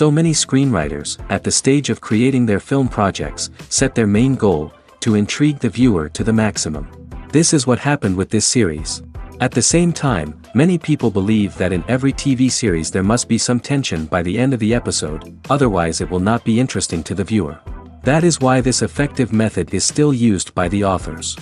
So many screenwriters, at the stage of creating their film projects, set their main goal, to intrigue the viewer to the maximum. This is what happened with this series. At the same time, many people believe that in every TV series there must be some tension by the end of the episode, otherwise it will not be interesting to the viewer. That is why this effective method is still used by the authors.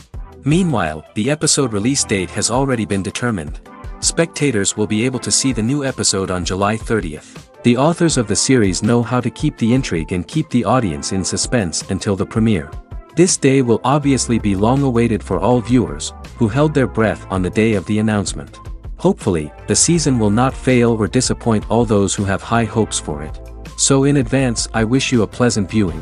Meanwhile, the episode release date has already been determined. Spectators will be able to see the new episode on July 30th. The authors of the series know how to keep the intrigue and keep the audience in suspense until the premiere. This day will obviously be long awaited for all viewers, who held their breath on the day of the announcement. Hopefully, the season will not fail or disappoint all those who have high hopes for it. So in advance, I wish you a pleasant viewing.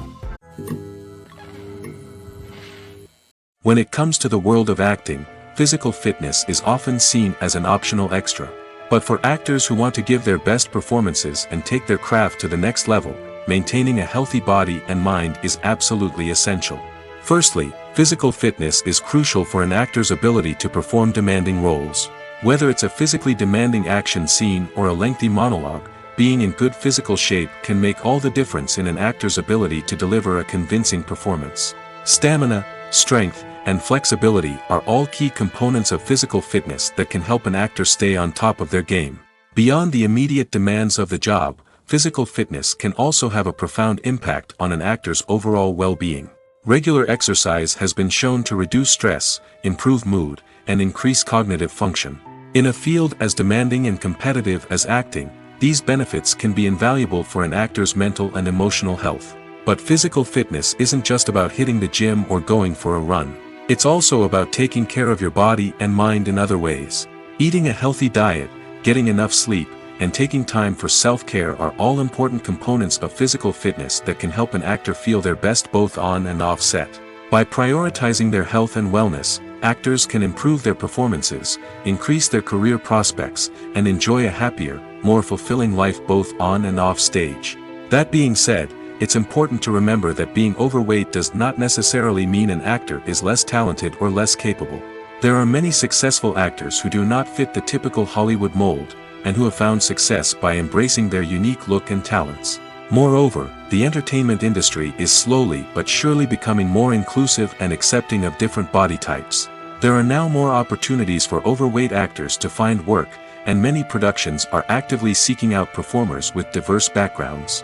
When it comes to the world of acting, physical fitness is often seen as an optional extra. But for actors who want to give their best performances and take their craft to the next level, maintaining a healthy body and mind is absolutely essential. Firstly, physical fitness is crucial for an actor's ability to perform demanding roles. Whether it's a physically demanding action scene or a lengthy monologue, being in good physical shape can make all the difference in an actor's ability to deliver a convincing performance. Stamina, strength, and flexibility are all key components of physical fitness that can help an actor stay on top of their game. Beyond the immediate demands of the job, physical fitness can also have a profound impact on an actor's overall well-being. Regular exercise has been shown to reduce stress, improve mood, and increase cognitive function. In a field as demanding and competitive as acting, these benefits can be invaluable for an actor's mental and emotional health. But physical fitness isn't just about hitting the gym or going for a run. It's also about taking care of your body and mind in other ways. Eating a healthy diet, getting enough sleep, and taking time for self-care are all important components of physical fitness that can help an actor feel their best both on and off set. By prioritizing their health and wellness, actors can improve their performances, increase their career prospects, and enjoy a happier, more fulfilling life both on and off stage. That being said, it's important to remember that being overweight does not necessarily mean an actor is less talented or less capable. There are many successful actors who do not fit the typical Hollywood mold, and who have found success by embracing their unique look and talents. Moreover, the entertainment industry is slowly but surely becoming more inclusive and accepting of different body types. There are now more opportunities for overweight actors to find work, and many productions are actively seeking out performers with diverse backgrounds.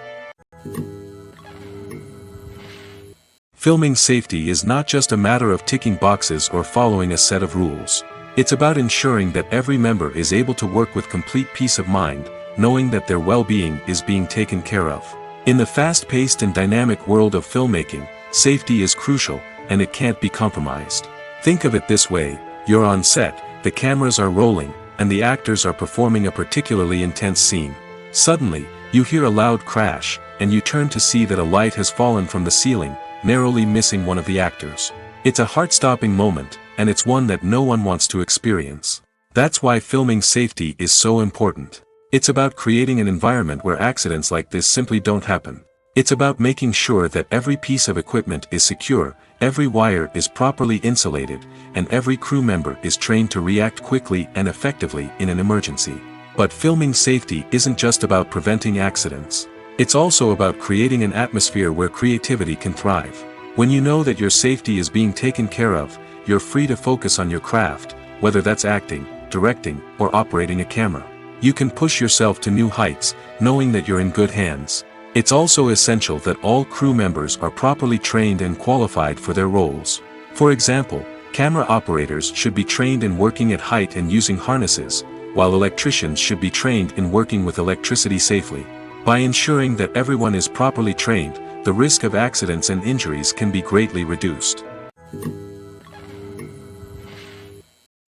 Filming safety is not just a matter of ticking boxes or following a set of rules. It's about ensuring that every member is able to work with complete peace of mind, knowing that their well-being is being taken care of. In the fast-paced and dynamic world of filmmaking, safety is crucial, and it can't be compromised. Think of it this way: you're on set, the cameras are rolling, and the actors are performing a particularly intense scene. Suddenly, you hear a loud crash, and you turn to see that a light has fallen from the ceiling, narrowly missing one of the actors. It's a heart-stopping moment, and it's one that no one wants to experience. That's why filming safety is so important. It's about creating an environment where accidents like this simply don't happen. It's about making sure that every piece of equipment is secure, every wire is properly insulated, and every crew member is trained to react quickly and effectively in an emergency. But filming safety isn't just about preventing accidents. It's also about creating an atmosphere where creativity can thrive. When you know that your safety is being taken care of, you're free to focus on your craft, whether that's acting, directing, or operating a camera. You can push yourself to new heights, knowing that you're in good hands. It's also essential that all crew members are properly trained and qualified for their roles. For example, camera operators should be trained in working at height and using harnesses, while electricians should be trained in working with electricity safely. By ensuring that everyone is properly trained, the risk of accidents and injuries can be greatly reduced.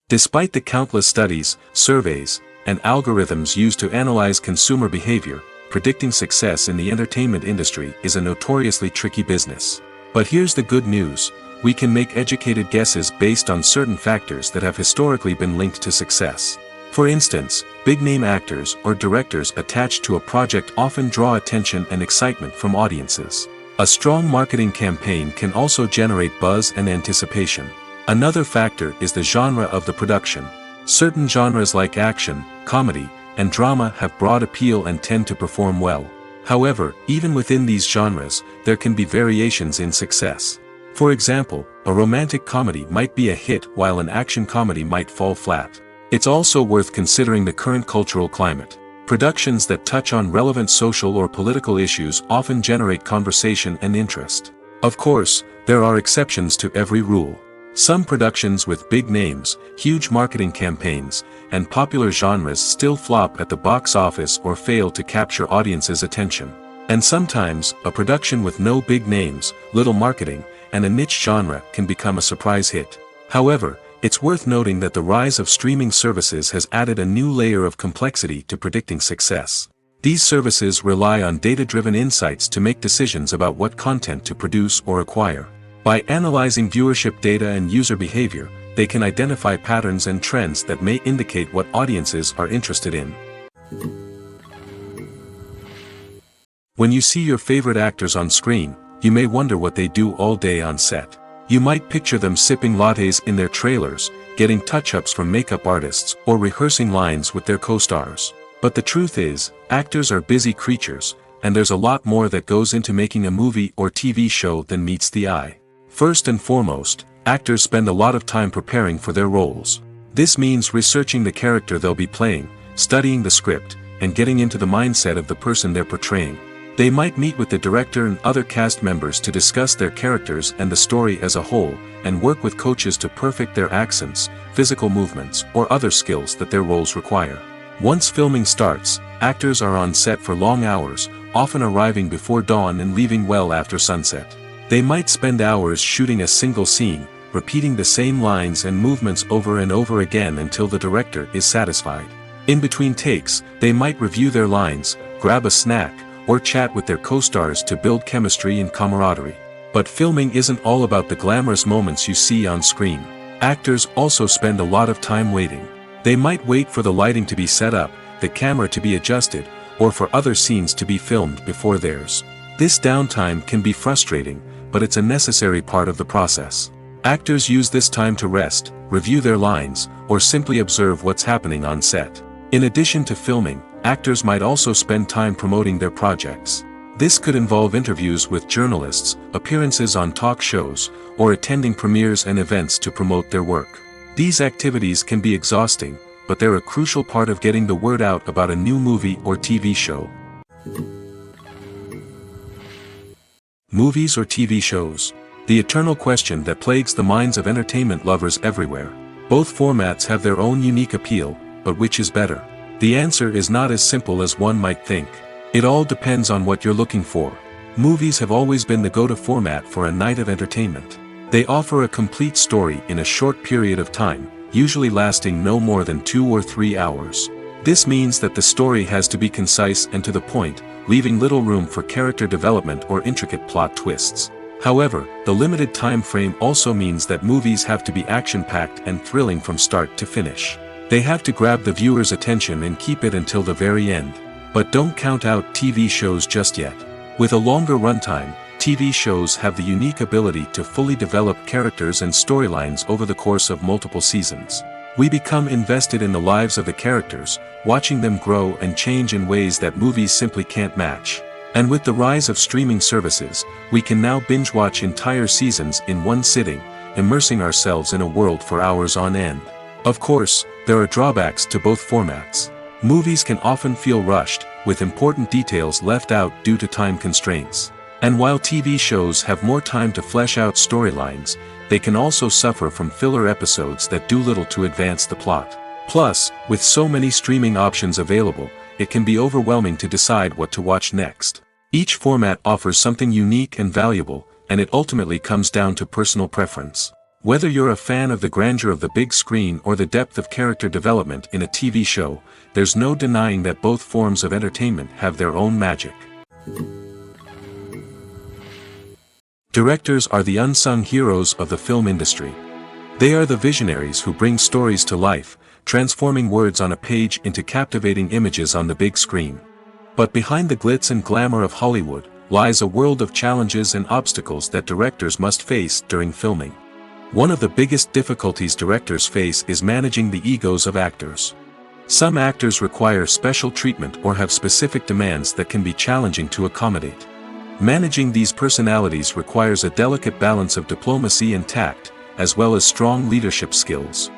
Despite the countless studies, surveys, and algorithms used to analyze consumer behavior, predicting success in the entertainment industry is a notoriously tricky business. But here's the good news: we can make educated guesses based on certain factors that have historically been linked to success. For instance, big-name actors or directors attached to a project often draw attention and excitement from audiences. A strong marketing campaign can also generate buzz and anticipation. Another factor is the genre of the production. Certain genres like action, comedy, and drama have broad appeal and tend to perform well. However, even within these genres, there can be variations in success. For example, a romantic comedy might be a hit while an action comedy might fall flat. It's also worth considering the current cultural climate. Productions that touch on relevant social or political issues often generate conversation and interest. Of course, there are exceptions to every rule. Some productions with big names, huge marketing campaigns, and popular genres still flop at the box office or fail to capture audiences' attention. And sometimes, a production with no big names, little marketing, and a niche genre can become a surprise hit. However, it's worth noting that the rise of streaming services has added a new layer of complexity to predicting success. These services rely on data-driven insights to make decisions about what content to produce or acquire. By analyzing viewership data and user behavior, they can identify patterns and trends that may indicate what audiences are interested in. When you see your favorite actors on screen, you may wonder what they do all day on set. You might picture them sipping lattes in their trailers, getting touch-ups from makeup artists, or rehearsing lines with their co-stars. But the truth is, actors are busy creatures, and there's a lot more that goes into making a movie or TV show than meets the eye. First and foremost, actors spend a lot of time preparing for their roles. This means researching the character they'll be playing, studying the script, and getting into the mindset of the person they're portraying. They might meet with the director and other cast members to discuss their characters and the story as a whole, and work with coaches to perfect their accents, physical movements, or other skills that their roles require. Once filming starts, actors are on set for long hours, often arriving before dawn and leaving well after sunset. They might spend hours shooting a single scene, repeating the same lines and movements over and over again until the director is satisfied. In between takes, they might review their lines, grab a snack, or chat with their co-stars to build chemistry and camaraderie. But filming isn't all about the glamorous moments you see on screen. Actors also spend a lot of time waiting. They might wait for the lighting to be set up, the camera to be adjusted, or for other scenes to be filmed before theirs. This downtime can be frustrating, but it's a necessary part of the process. Actors use this time to rest, review their lines, or simply observe what's happening on set. In addition to filming, actors might also spend time promoting their projects. This could involve interviews with journalists, appearances on talk shows, or attending premieres and events to promote their work. These activities can be exhausting, but they're a crucial part of getting the word out about a new movie or TV show. Movies or TV shows? The eternal question that plagues the minds of entertainment lovers everywhere. Both formats have their own unique appeal, but which is better? The answer is not as simple as one might think. It all depends on what you're looking for. Movies have always been the go-to format for a night of entertainment. They offer a complete story in a short period of time, usually lasting no more than 2 or 3 hours. This means that the story has to be concise and to the point, leaving little room for character development or intricate plot twists. However, the limited time frame also means that movies have to be action-packed and thrilling from start to finish. They have to grab the viewer's attention and keep it until the very end. But don't count out TV shows just yet. With a longer runtime, TV shows have the unique ability to fully develop characters and storylines over the course of multiple seasons. We become invested in the lives of the characters, watching them grow and change in ways that movies simply can't match. And with the rise of streaming services, we can now binge-watch entire seasons in one sitting, immersing ourselves in a world for hours on end. Of course, there are drawbacks to both formats. Movies can often feel rushed, with important details left out due to time constraints. And while TV shows have more time to flesh out storylines, they can also suffer from filler episodes that do little to advance the plot. Plus, with so many streaming options available, it can be overwhelming to decide what to watch next. Each format offers something unique and valuable, and it ultimately comes down to personal preference. Whether you're a fan of the grandeur of the big screen or the depth of character development in a TV show, there's no denying that both forms of entertainment have their own magic. Directors are the unsung heroes of the film industry. They are the visionaries who bring stories to life, transforming words on a page into captivating images on the big screen. But behind the glitz and glamour of Hollywood, lies a world of challenges and obstacles that directors must face during filming. One of the biggest difficulties directors face is managing the egos of actors. Some actors require special treatment or have specific demands that can be challenging to accommodate. Managing these personalities requires a delicate balance of diplomacy and tact, as well as strong leadership skills.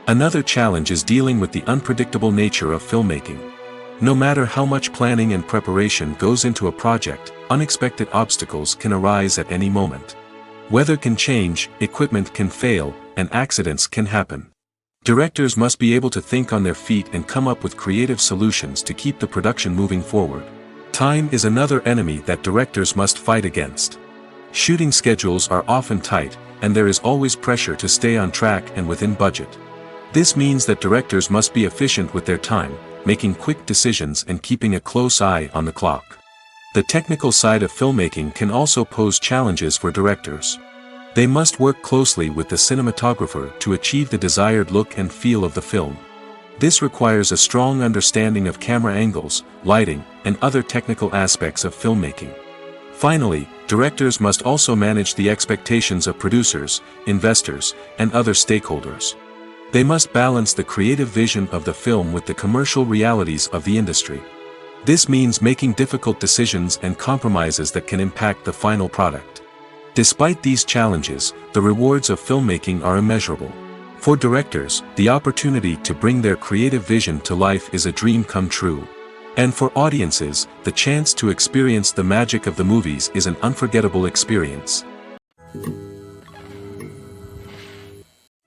Another challenge is dealing with the unpredictable nature of filmmaking. No matter how much planning and preparation goes into a project, unexpected obstacles can arise at any moment. Weather can change, equipment can fail, and accidents can happen. Directors must be able to think on their feet and come up with creative solutions to keep the production moving forward. Time is another enemy that directors must fight against. Shooting schedules are often tight, and there is always pressure to stay on track and within budget. This means that directors must be efficient with their time, making quick decisions and keeping a close eye on the clock. The technical side of filmmaking can also pose challenges for directors. They must work closely with the cinematographer to achieve the desired look and feel of the film. This requires a strong understanding of camera angles, lighting, and other technical aspects of filmmaking. Finally, directors must also manage the expectations of producers, investors, and other stakeholders. They must balance the creative vision of the film with the commercial realities of the industry. This means making difficult decisions and compromises that can impact the final product. Despite these challenges, the rewards of filmmaking are immeasurable. For directors, the opportunity to bring their creative vision to life is a dream come true. And for audiences, the chance to experience the magic of the movies is an unforgettable experience.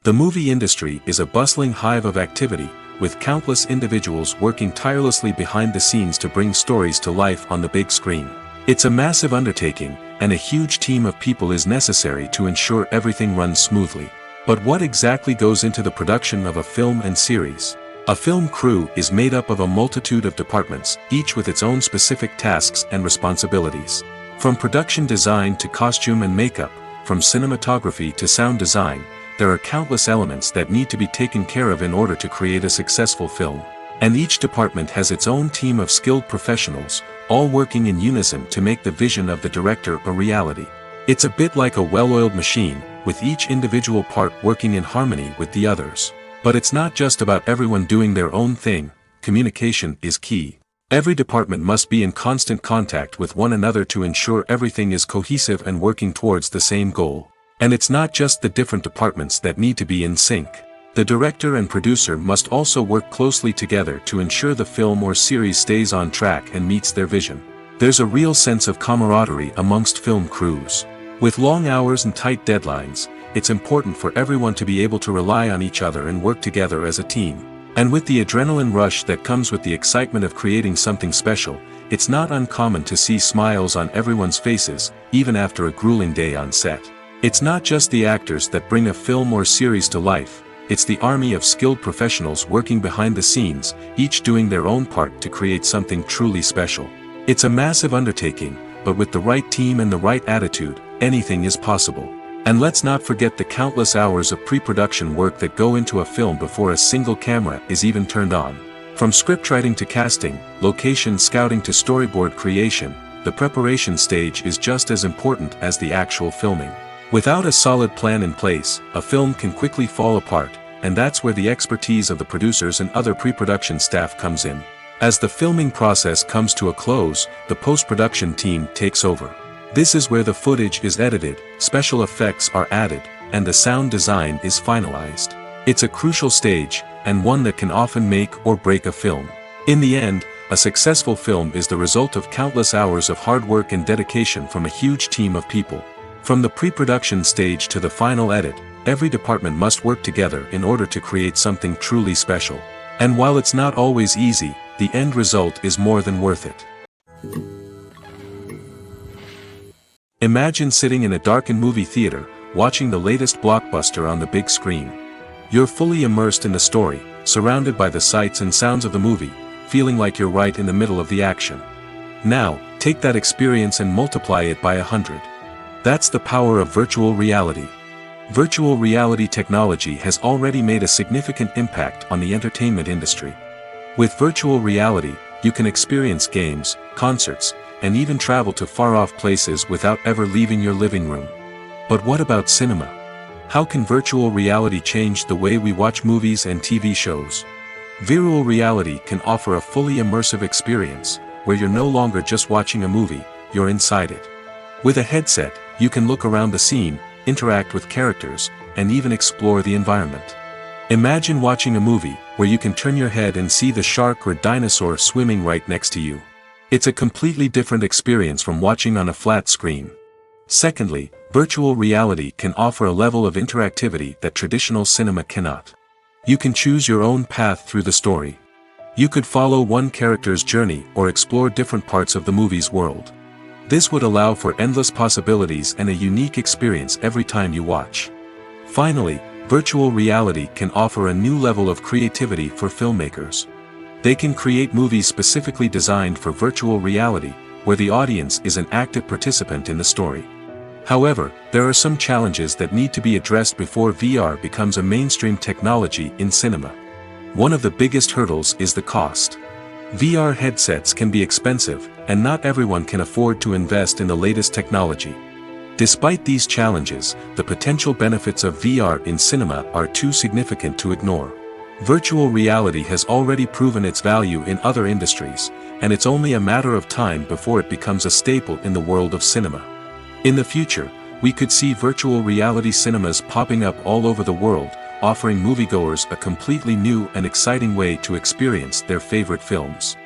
The movie industry is a bustling hive of activity, with countless individuals working tirelessly behind the scenes to bring stories to life on the big screen. It's a massive undertaking, and a huge team of people is necessary to ensure everything runs smoothly. But what exactly goes into the production of a film and series? A film crew is made up of a multitude of departments, each with its own specific tasks and responsibilities. From production design to costume and makeup, from cinematography to sound design, there are countless elements that need to be taken care of in order to create a successful film. And each department has its own team of skilled professionals, all working in unison to make the vision of the director a reality. It's a bit like a well-oiled machine, with each individual part working in harmony with the others. But it's not just about everyone doing their own thing. Communication is key. Every department must be in constant contact with one another to ensure everything is cohesive and working towards the same goal. And it's not just the different departments that need to be in sync. The director and producer must also work closely together to ensure the film or series stays on track and meets their vision. There's a real sense of camaraderie amongst film crews. With long hours and tight deadlines, it's important for everyone to be able to rely on each other and work together as a team. And with the adrenaline rush that comes with the excitement of creating something special, it's not uncommon to see smiles on everyone's faces, even after a grueling day on set. It's not just the actors that bring a film or series to life, it's the army of skilled professionals working behind the scenes, each doing their own part to create something truly special. It's a massive undertaking, but with the right team and the right attitude, anything is possible. And let's not forget the countless hours of pre-production work that go into a film before a single camera is even turned on. From scriptwriting to casting, location scouting to storyboard creation, the preparation stage is just as important as the actual filming. Without a solid plan in place, a film can quickly fall apart, and that's where the expertise of the producers and other pre-production staff comes in. As the filming process comes to a close, the post-production team takes over. This is where the footage is edited, special effects are added, and the sound design is finalized. It's a crucial stage, and one that can often make or break a film. In the end, a successful film is the result of countless hours of hard work and dedication from a huge team of people. From the pre-production stage to the final edit, every department must work together in order to create something truly special. And while it's not always easy, the end result is more than worth it. Imagine sitting in a darkened movie theater, watching the latest blockbuster on the big screen. You're fully immersed in the story, surrounded by the sights and sounds of the movie, feeling like you're right in the middle of the action. Now, take that experience and multiply it by 100. That's the power of virtual reality. Virtual reality technology has already made a significant impact on the entertainment industry. With virtual reality, you can experience games, concerts, and even travel to far-off places without ever leaving your living room. But what about cinema? How can virtual reality change the way we watch movies and TV shows? Virtual reality can offer a fully immersive experience, where you're no longer just watching a movie, you're inside it. With a headset, you can look around the scene, interact with characters, and even explore the environment. Imagine watching a movie, where you can turn your head and see the shark or dinosaur swimming right next to you. It's a completely different experience from watching on a flat screen. Secondly, virtual reality can offer a level of interactivity that traditional cinema cannot. You can choose your own path through the story. You could follow one character's journey or explore different parts of the movie's world. This would allow for endless possibilities and a unique experience every time you watch. Finally, virtual reality can offer a new level of creativity for filmmakers. They can create movies specifically designed for virtual reality, where the audience is an active participant in the story. However, there are some challenges that need to be addressed before VR becomes a mainstream technology in cinema. One of the biggest hurdles is the cost. VR headsets can be expensive, and not everyone can afford to invest in the latest technology. Despite these challenges, the potential benefits of VR in cinema are too significant to ignore. Virtual reality has already proven its value in other industries, and it's only a matter of time before it becomes a staple in the world of cinema. In the future, we could see virtual reality cinemas popping up all over the world, offering moviegoers a completely new and exciting way to experience their favorite films.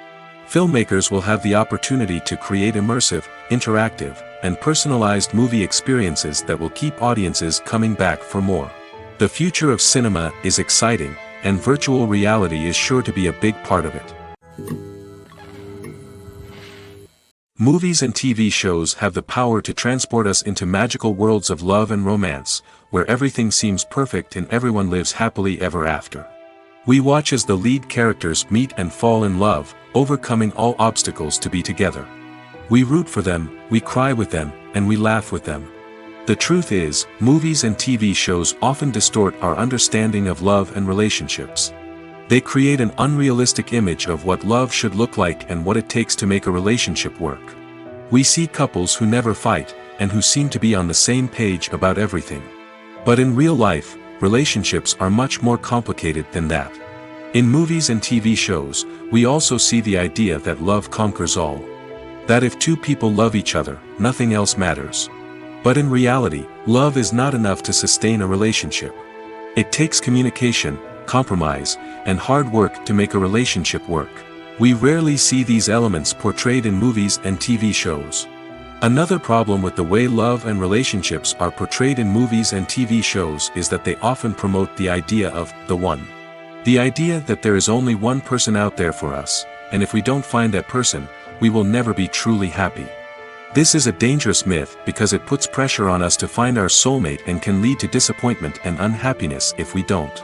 Filmmakers will have the opportunity to create immersive, interactive, and personalized movie experiences that will keep audiences coming back for more. The future of cinema is exciting, and virtual reality is sure to be a big part of it. Movies and TV shows have the power to transport us into magical worlds of love and romance, where everything seems perfect and everyone lives happily ever after. We watch as the lead characters meet and fall in love, overcoming all obstacles to be together. We root for them, we cry with them, and we laugh with them. The truth is, movies and TV shows often distort our understanding of love and relationships. They create an unrealistic image of what love should look like and what it takes to make a relationship work. We see couples who never fight, and who seem to be on the same page about everything. But in real life, relationships are much more complicated than that. In movies and TV shows, we also see the idea that love conquers all. That if two people love each other, nothing else matters. But in reality, love is not enough to sustain a relationship. It takes communication, compromise, and hard work to make a relationship work. We rarely see these elements portrayed in movies and TV shows. Another problem with the way love and relationships are portrayed in movies and TV shows is that they often promote the idea of the one. The idea that there is only one person out there for us, and if we don't find that person, we will never be truly happy. This is a dangerous myth because it puts pressure on us to find our soulmate and can lead to disappointment and unhappiness if we don't.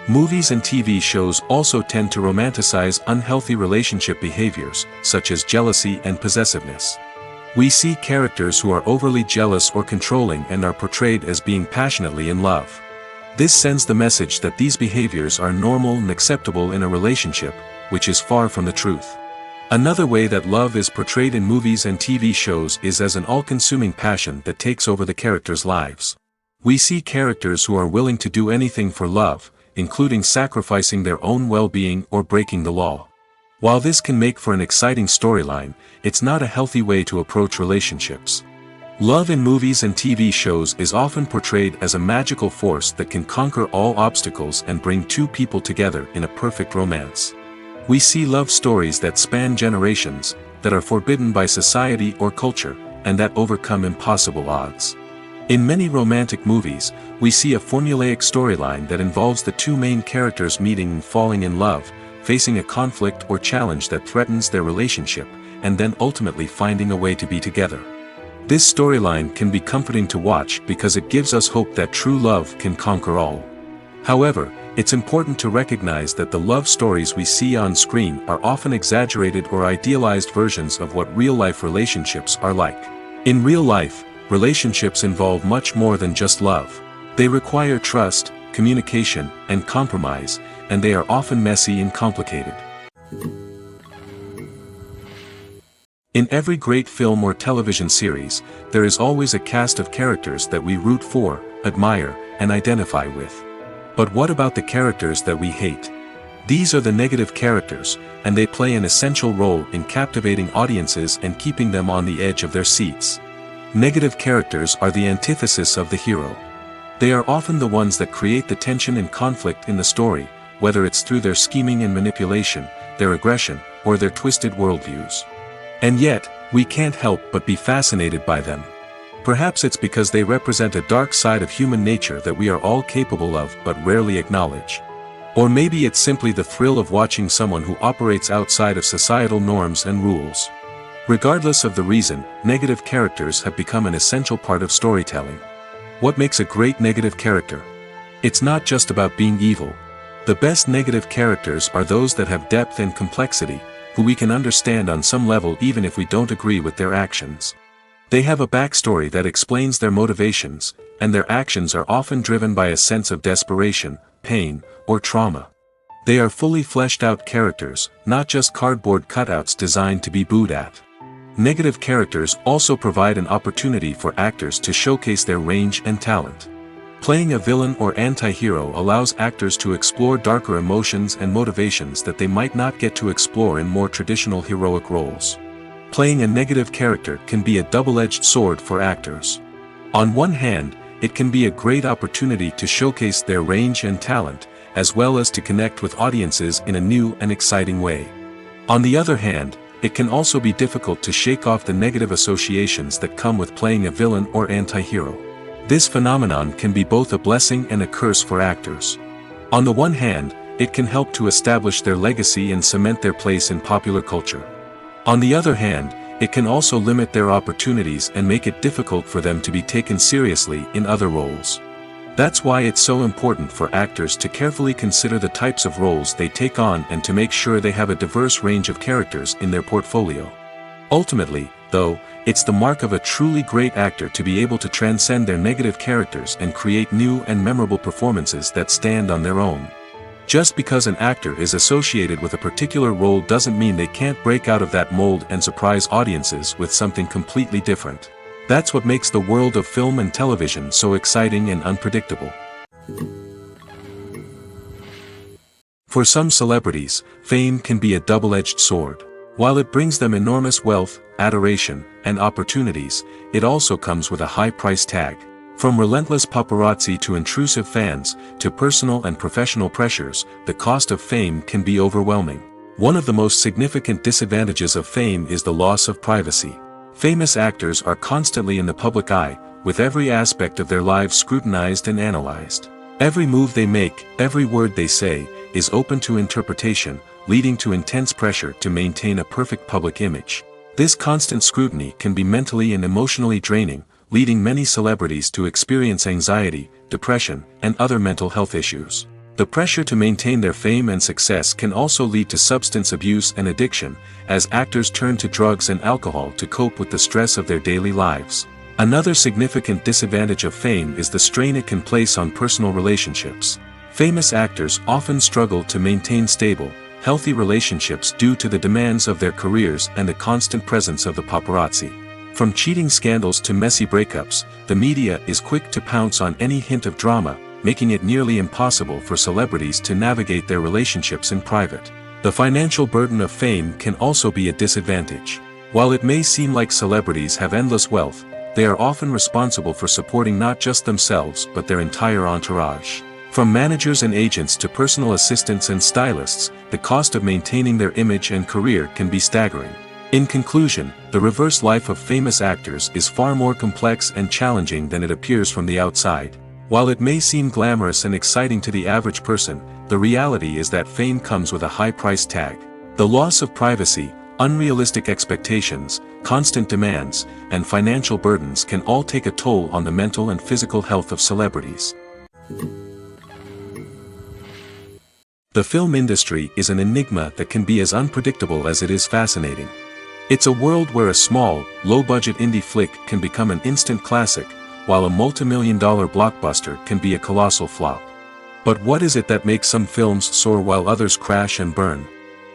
Movies and TV shows also tend to romanticize unhealthy relationship behaviors, such as jealousy and possessiveness. We see characters who are overly jealous or controlling and are portrayed as being passionately in love. This sends the message that these behaviors are normal and acceptable in a relationship, which is far from the truth. Another way that love is portrayed in movies and TV shows is as an all-consuming passion that takes over the characters' lives. We see characters who are willing to do anything for love, including sacrificing their own well-being or breaking the law. While this can make for an exciting storyline, it's not a healthy way to approach relationships. Love in movies and TV shows is often portrayed as a magical force that can conquer all obstacles and bring two people together in a perfect romance. We see love stories that span generations, that are forbidden by society or culture, and that overcome impossible odds. In many romantic movies, we see a formulaic storyline that involves the two main characters meeting and falling in love, facing a conflict or challenge that threatens their relationship, and then ultimately finding a way to be together. This storyline can be comforting to watch because it gives us hope that true love can conquer all. However, it's important to recognize that the love stories we see on screen are often exaggerated or idealized versions of what real-life relationships are like. In real life, relationships involve much more than just love. They require trust, communication, and compromise, and they are often messy and complicated. In every great film or television series, there is always a cast of characters that we root for, admire, and identify with. But what about the characters that we hate? These are the negative characters, and they play an essential role in captivating audiences and keeping them on the edge of their seats. Negative characters are the antithesis of the hero. They are often the ones that create the tension and conflict in the story, whether it's through their scheming and manipulation, their aggression, or their twisted worldviews. And yet, we can't help but be fascinated by them. Perhaps it's because they represent a dark side of human nature that we are all capable of but rarely acknowledge. Or maybe it's simply the thrill of watching someone who operates outside of societal norms and rules. Regardless of the reason, negative characters have become an essential part of storytelling. What makes a great negative character? It's not just about being evil. The best negative characters are those that have depth and complexity, who we can understand on some level even if we don't agree with their actions. They have a backstory that explains their motivations, and their actions are often driven by a sense of desperation, pain, or trauma. They are fully fleshed out characters, not just cardboard cutouts designed to be booed at. Negative characters also provide an opportunity for actors to showcase their range and talent. Playing a villain or anti-hero allows actors to explore darker emotions and motivations that they might not get to explore in more traditional heroic roles. Playing a negative character can be a double-edged sword for actors. On one hand, it can be a great opportunity to showcase their range and talent, as well as to connect with audiences in a new and exciting way. On the other hand, it can also be difficult to shake off the negative associations that come with playing a villain or anti-hero. This phenomenon can be both a blessing and a curse for actors. On the one hand, it can help to establish their legacy and cement their place in popular culture. On the other hand, it can also limit their opportunities and make it difficult for them to be taken seriously in other roles. That's why it's so important for actors to carefully consider the types of roles they take on and to make sure they have a diverse range of characters in their portfolio. Ultimately, though, it's the mark of a truly great actor to be able to transcend their negative characters and create new and memorable performances that stand on their own. Just because an actor is associated with a particular role doesn't mean they can't break out of that mold and surprise audiences with something completely different. That's what makes the world of film and television so exciting and unpredictable. For some celebrities, fame can be a double-edged sword. While it brings them enormous wealth, adoration, and opportunities, it also comes with a high price tag. From relentless paparazzi to intrusive fans, to personal and professional pressures, the cost of fame can be overwhelming. One of the most significant disadvantages of fame is the loss of privacy. Famous actors are constantly in the public eye, with every aspect of their lives scrutinized and analyzed. Every move they make, every word they say, is open to interpretation, leading to intense pressure to maintain a perfect public image. This constant scrutiny can be mentally and emotionally draining, leading many celebrities to experience anxiety, depression, and other mental health issues. The pressure to maintain their fame and success can also lead to substance abuse and addiction, as actors turn to drugs and alcohol to cope with the stress of their daily lives. Another significant disadvantage of fame is the strain it can place on personal relationships. Famous actors often struggle to maintain stable, healthy relationships due to the demands of their careers and the constant presence of the paparazzi. From cheating scandals to messy breakups, the media is quick to pounce on any hint of drama, making it nearly impossible for celebrities to navigate their relationships in private. The financial burden of fame can also be a disadvantage. While it may seem like celebrities have endless wealth, they are often responsible for supporting not just themselves but their entire entourage. From managers and agents to personal assistants and stylists, the cost of maintaining their image and career can be staggering. In conclusion, the reverse life of famous actors is far more complex and challenging than it appears from the outside. While it may seem glamorous and exciting to the average person, the reality is that fame comes with a high price tag. The loss of privacy, unrealistic expectations, constant demands, and financial burdens can all take a toll on the mental and physical health of celebrities. The film industry is an enigma that can be as unpredictable as it is fascinating. It's a world where a small, low-budget indie flick can become an instant classic, while a multi-million-dollar blockbuster can be a colossal flop. But what is it that makes some films soar while others crash and burn?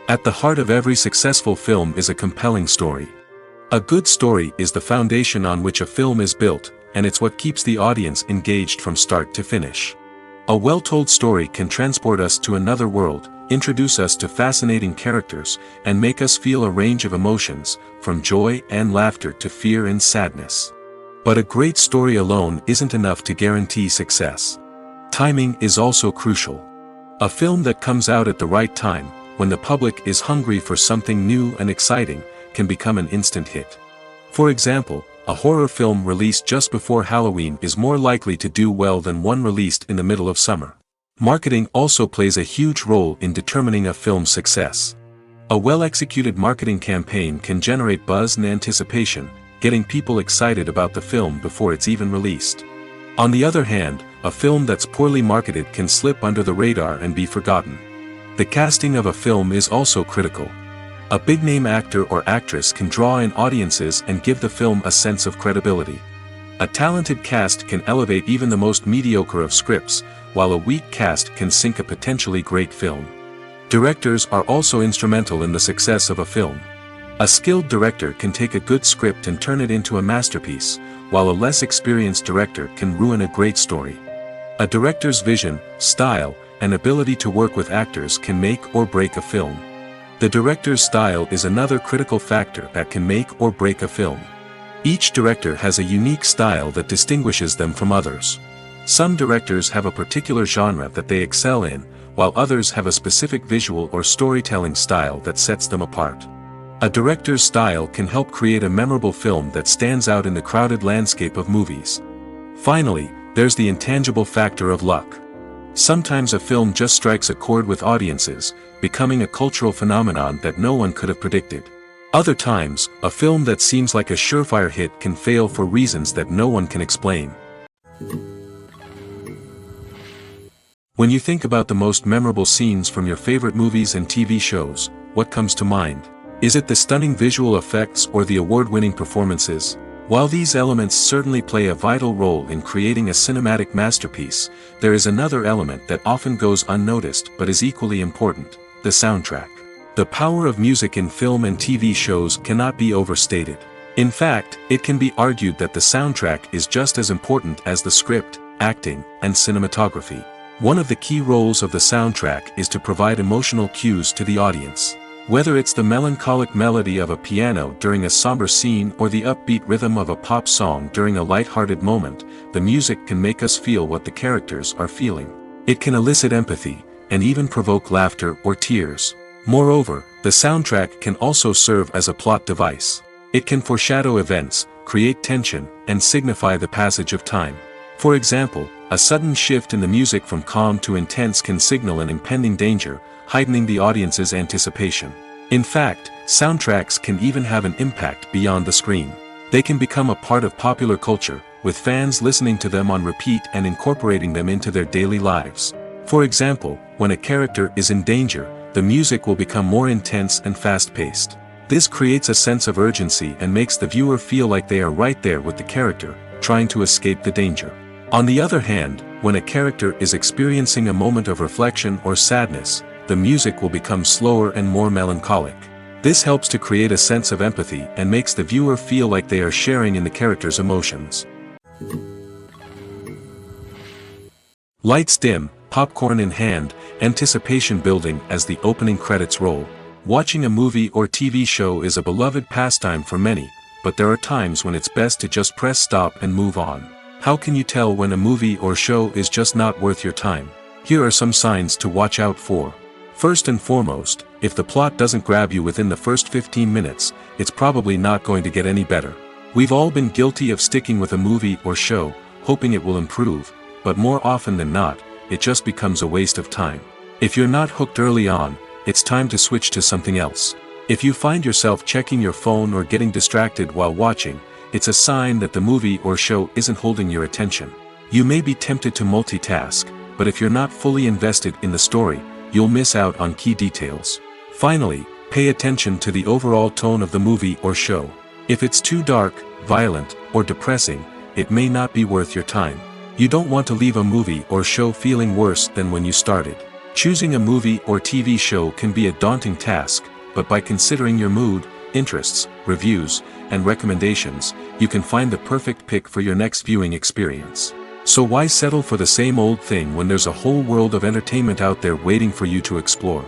At the heart of every successful film is a compelling story. A good story is the foundation on which a film is built, and it's what keeps the audience engaged from start to finish. A well-told story can transport us to another world, introduce us to fascinating characters, and make us feel a range of emotions, from joy and laughter to fear and sadness. But a great story alone isn't enough to guarantee success. Timing is also crucial. A film that comes out at the right time, when the public is hungry for something new and exciting, can become an instant hit. For example, a horror film released just before Halloween is more likely to do well than one released in the middle of summer. Marketing also plays a huge role in determining a film's success. A well-executed marketing campaign can generate buzz and anticipation, getting people excited about the film before it's even released. On the other hand, a film that's poorly marketed can slip under the radar and be forgotten. The casting of a film is also critical. A big-name actor or actress can draw in audiences and give the film a sense of credibility. A talented cast can elevate even the most mediocre of scripts, while a weak cast can sink a potentially great film. Directors are also instrumental in the success of a film. A skilled director can take a good script and turn it into a masterpiece, while a less experienced director can ruin a great story. A director's vision, style, and ability to work with actors can make or break a film. The director's style is another critical factor that can make or break a film. Each director has a unique style that distinguishes them from others. Some directors have a particular genre that they excel in, while others have a specific visual or storytelling style that sets them apart. A director's style can help create a memorable film that stands out in the crowded landscape of movies. Finally, there's the intangible factor of luck. Sometimes a film just strikes a chord with audiences, becoming a cultural phenomenon that no one could have predicted. Other times, a film that seems like a surefire hit can fail for reasons that no one can explain. When you think about the most memorable scenes from your favorite movies and TV shows, what comes to mind? Is it the stunning visual effects or the award-winning performances? While these elements certainly play a vital role in creating a cinematic masterpiece, there is another element that often goes unnoticed but is equally important: the soundtrack. The power of music in film and TV shows cannot be overstated. In fact, it can be argued that the soundtrack is just as important as the script, acting, and cinematography. One of the key roles of the soundtrack is to provide emotional cues to the audience. Whether it's the melancholic melody of a piano during a somber scene or the upbeat rhythm of a pop song during a light-hearted moment, the music can make us feel what the characters are feeling. It can elicit empathy, and even provoke laughter or tears. Moreover, the soundtrack can also serve as a plot device. It can foreshadow events, create tension, and signify the passage of time. For example, a sudden shift in the music from calm to intense can signal an impending danger, heightening the audience's anticipation. In fact, soundtracks can even have an impact beyond the screen. They can become a part of popular culture, with fans listening to them on repeat and incorporating them into their daily lives. For example, when a character is in danger, the music will become more intense and fast-paced. This creates a sense of urgency and makes the viewer feel like they are right there with the character, trying to escape the danger. On the other hand, when a character is experiencing a moment of reflection or sadness, the music will become slower and more melancholic. This helps to create a sense of empathy and makes the viewer feel like they are sharing in the character's emotions. Lights dim, popcorn in hand, anticipation building as the opening credits roll. Watching a movie or TV show is a beloved pastime for many, but there are times when it's best to just press stop and move on. How can you tell when a movie or show is just not worth your time? Here are some signs to watch out for. First and foremost, if the plot doesn't grab you within the first 15 minutes, it's probably not going to get any better. We've all been guilty of sticking with a movie or show, hoping it will improve, but more often than not, it just becomes a waste of time. If you're not hooked early on, it's time to switch to something else. If you find yourself checking your phone or getting distracted while watching, it's a sign that the movie or show isn't holding your attention. You may be tempted to multitask, but if you're not fully invested in the story, you'll miss out on key details. Finally, pay attention to the overall tone of the movie or show. If it's too dark, violent, or depressing, it may not be worth your time. You don't want to leave a movie or show feeling worse than when you started. Choosing a movie or TV show can be a daunting task, but by considering your mood, interests, reviews, and recommendations, you can find the perfect pick for your next viewing experience. So why settle for the same old thing when there's a whole world of entertainment out there waiting for you to explore?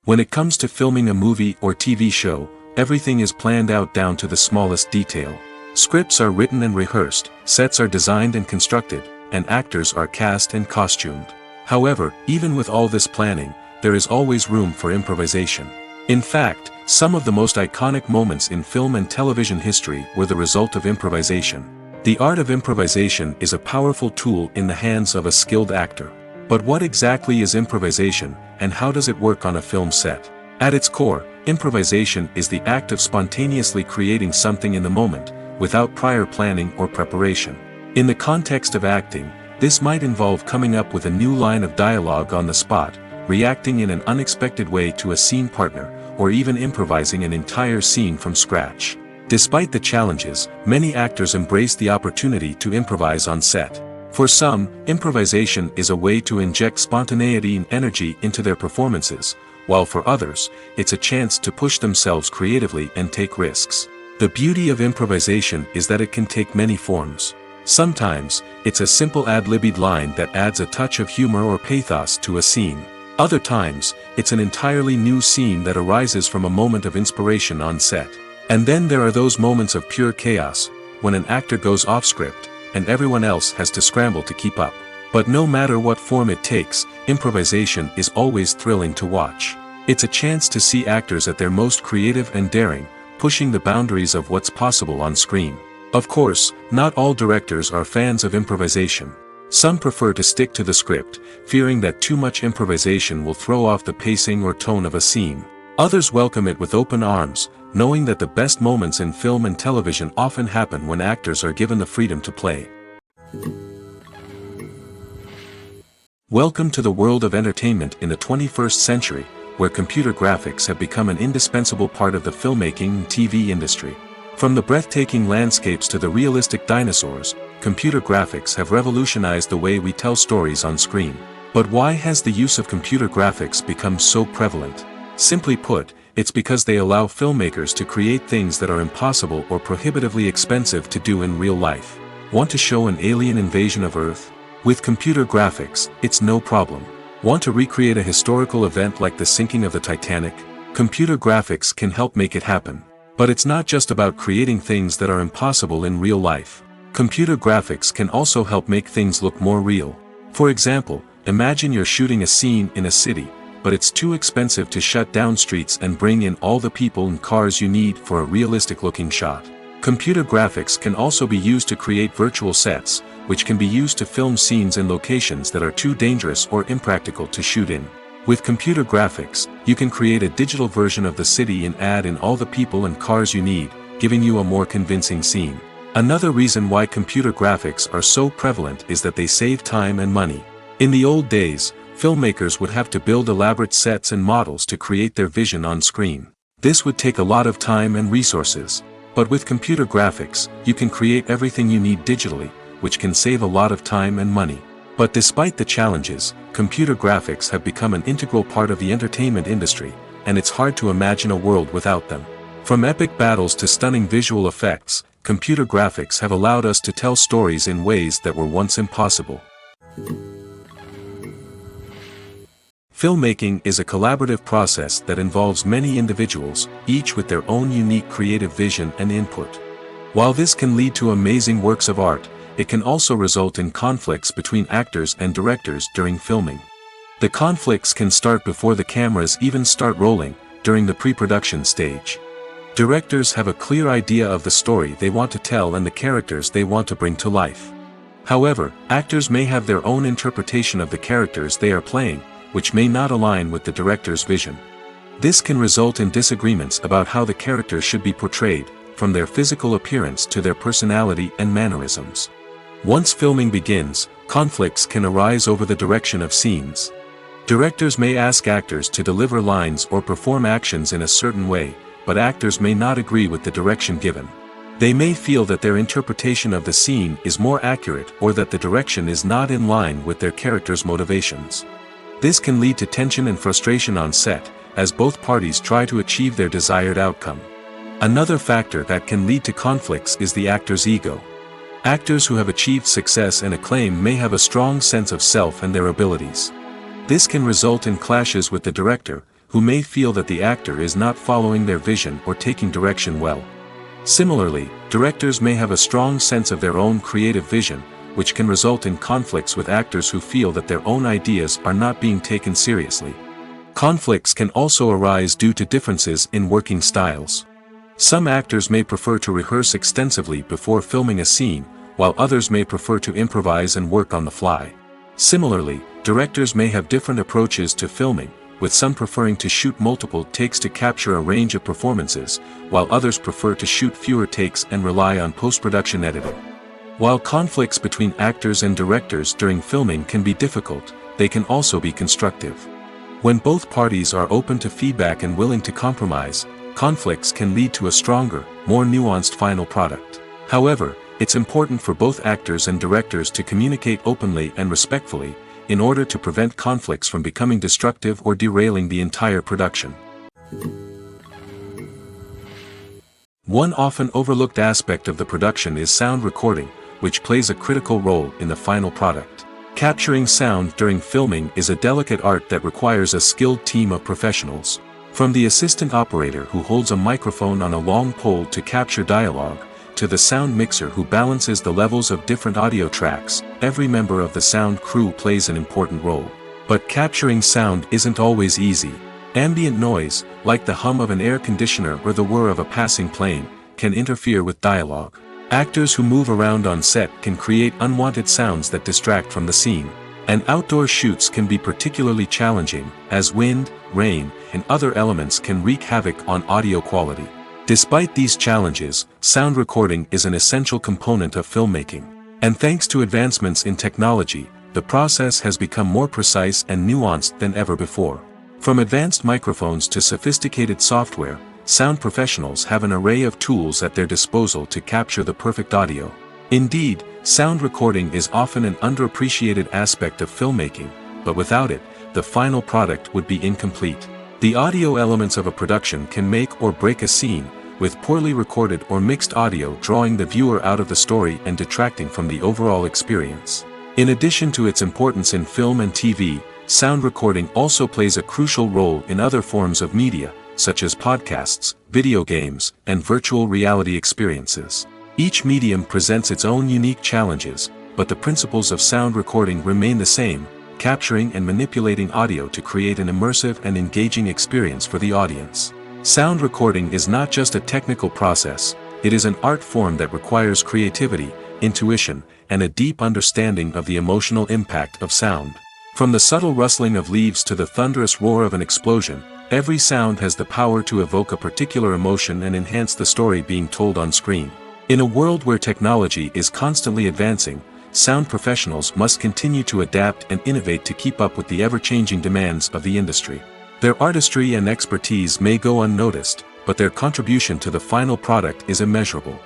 When it comes to filming a movie or TV show, everything is planned out down to the smallest detail. Scripts are written and rehearsed, sets are designed and constructed, and actors are cast and costumed. However, even with all this planning, there is always room for improvisation. In fact, some of the most iconic moments in film and television history were the result of improvisation. The art of improvisation is a powerful tool in the hands of a skilled actor. But what exactly is improvisation, and how does it work on a film set? At its core, improvisation is the act of spontaneously creating something in the moment, without prior planning or preparation. In the context of acting, this might involve coming up with a new line of dialogue on the spot, reacting in an unexpected way to a scene partner, or even improvising an entire scene from scratch. Despite the challenges, many actors embrace the opportunity to improvise on set. For some, improvisation is a way to inject spontaneity and energy into their performances, while for others, it's a chance to push themselves creatively and take risks. The beauty of improvisation is that it can take many forms. Sometimes, it's a simple ad-libbed line that adds a touch of humor or pathos to a scene. Other times, it's an entirely new scene that arises from a moment of inspiration on set. And then there are those moments of pure chaos, when an actor goes off script, and everyone else has to scramble to keep up. But no matter what form it takes, improvisation is always thrilling to watch. It's a chance to see actors at their most creative and daring, pushing the boundaries of what's possible on screen. Of course, not all directors are fans of improvisation. Some prefer to stick to the script, fearing that too much improvisation will throw off the pacing or tone of a scene. Others welcome it with open arms, knowing that the best moments in film and television often happen when actors are given the freedom to play. Welcome to the world of entertainment in the 21st century, where computer graphics have become an indispensable part of the filmmaking and TV industry. From the breathtaking landscapes to the realistic dinosaurs, computer graphics have revolutionized the way we tell stories on screen. But why has the use of computer graphics become so prevalent? Simply put, it's because they allow filmmakers to create things that are impossible or prohibitively expensive to do in real life. Want to show an alien invasion of Earth? With computer graphics, it's no problem. Want to recreate a historical event like the sinking of the Titanic? Computer graphics can help make it happen. But it's not just about creating things that are impossible in real life. Computer graphics can also help make things look more real. For example, imagine you're shooting a scene in a city, but it's too expensive to shut down streets and bring in all the people and cars you need for a realistic-looking shot. Computer graphics can also be used to create virtual sets, which can be used to film scenes in locations that are too dangerous or impractical to shoot in. With computer graphics, you can create a digital version of the city and add in all the people and cars you need, giving you a more convincing scene. Another reason why computer graphics are so prevalent is that they save time and money. In the old days, filmmakers would have to build elaborate sets and models to create their vision on screen. This would take a lot of time and resources. But with computer graphics, you can create everything you need digitally, which can save a lot of time and money. But despite the challenges, computer graphics have become an integral part of the entertainment industry, and it's hard to imagine a world without them. From epic battles to stunning visual effects, computer graphics have allowed us to tell stories in ways that were once impossible. Filmmaking is a collaborative process that involves many individuals, each with their own unique creative vision and input. While this can lead to amazing works of art, it can also result in conflicts between actors and directors during filming. The conflicts can start before the cameras even start rolling, during the pre-production stage. Directors have a clear idea of the story they want to tell and the characters they want to bring to life. However, actors may have their own interpretation of the characters they are playing, which may not align with the director's vision. This can result in disagreements about how the characters should be portrayed, from their physical appearance to their personality and mannerisms. Once filming begins, conflicts can arise over the direction of scenes. Directors may ask actors to deliver lines or perform actions in a certain way, but actors may not agree with the direction given. They may feel that their interpretation of the scene is more accurate or that the direction is not in line with their character's motivations. This can lead to tension and frustration on set, as both parties try to achieve their desired outcome. Another factor that can lead to conflicts is the actor's ego. Actors who have achieved success and acclaim may have a strong sense of self and their abilities. This can result in clashes with the director, who may feel that the actor is not following their vision or taking direction well. Similarly, directors may have a strong sense of their own creative vision, which can result in conflicts with actors who feel that their own ideas are not being taken seriously. Conflicts can also arise due to differences in working styles. Some actors may prefer to rehearse extensively before filming a scene, while others may prefer to improvise and work on the fly. Similarly, directors may have different approaches to filming, with some preferring to shoot multiple takes to capture a range of performances, while others prefer to shoot fewer takes and rely on post-production editing. While conflicts between actors and directors during filming can be difficult, they can also be constructive. When both parties are open to feedback and willing to compromise, conflicts can lead to a stronger, more nuanced final product. However, it's important for both actors and directors to communicate openly and respectfully, in order to prevent conflicts from becoming destructive or derailing the entire production. One often overlooked aspect of the production is sound recording, which plays a critical role in the final product. Capturing sound during filming is a delicate art that requires a skilled team of professionals. From the assistant operator who holds a microphone on a long pole to capture dialogue, to the sound mixer who balances the levels of different audio tracks, every member of the sound crew plays an important role. But capturing sound isn't always easy. Ambient noise, like the hum of an air conditioner or the whir of a passing plane, can interfere with dialogue. Actors who move around on set can create unwanted sounds that distract from the scene. And outdoor shoots can be particularly challenging, as wind, rain, and other elements can wreak havoc on audio quality. Despite these challenges, sound recording is an essential component of filmmaking. And thanks to advancements in technology, the process has become more precise and nuanced than ever before. From advanced microphones to sophisticated software, sound professionals have an array of tools at their disposal to capture the perfect audio. Indeed, sound recording is often an underappreciated aspect of filmmaking, but without it, the final product would be incomplete. The audio elements of a production can make or break a scene, with poorly recorded or mixed audio drawing the viewer out of the story and detracting from the overall experience. In addition to its importance in film and TV, sound recording also plays a crucial role in other forms of media, such as podcasts, video games, and virtual reality experiences. Each medium presents its own unique challenges, but the principles of sound recording remain the same, capturing and manipulating audio to create an immersive and engaging experience for the audience. Sound recording is not just a technical process, it is an art form that requires creativity, intuition, and a deep understanding of the emotional impact of sound. From the subtle rustling of leaves to the thunderous roar of an explosion, every sound has the power to evoke a particular emotion and enhance the story being told on screen. In a world where technology is constantly advancing, sound professionals must continue to adapt and innovate to keep up with the ever-changing demands of the industry. Their artistry and expertise may go unnoticed, but their contribution to the final product is immeasurable.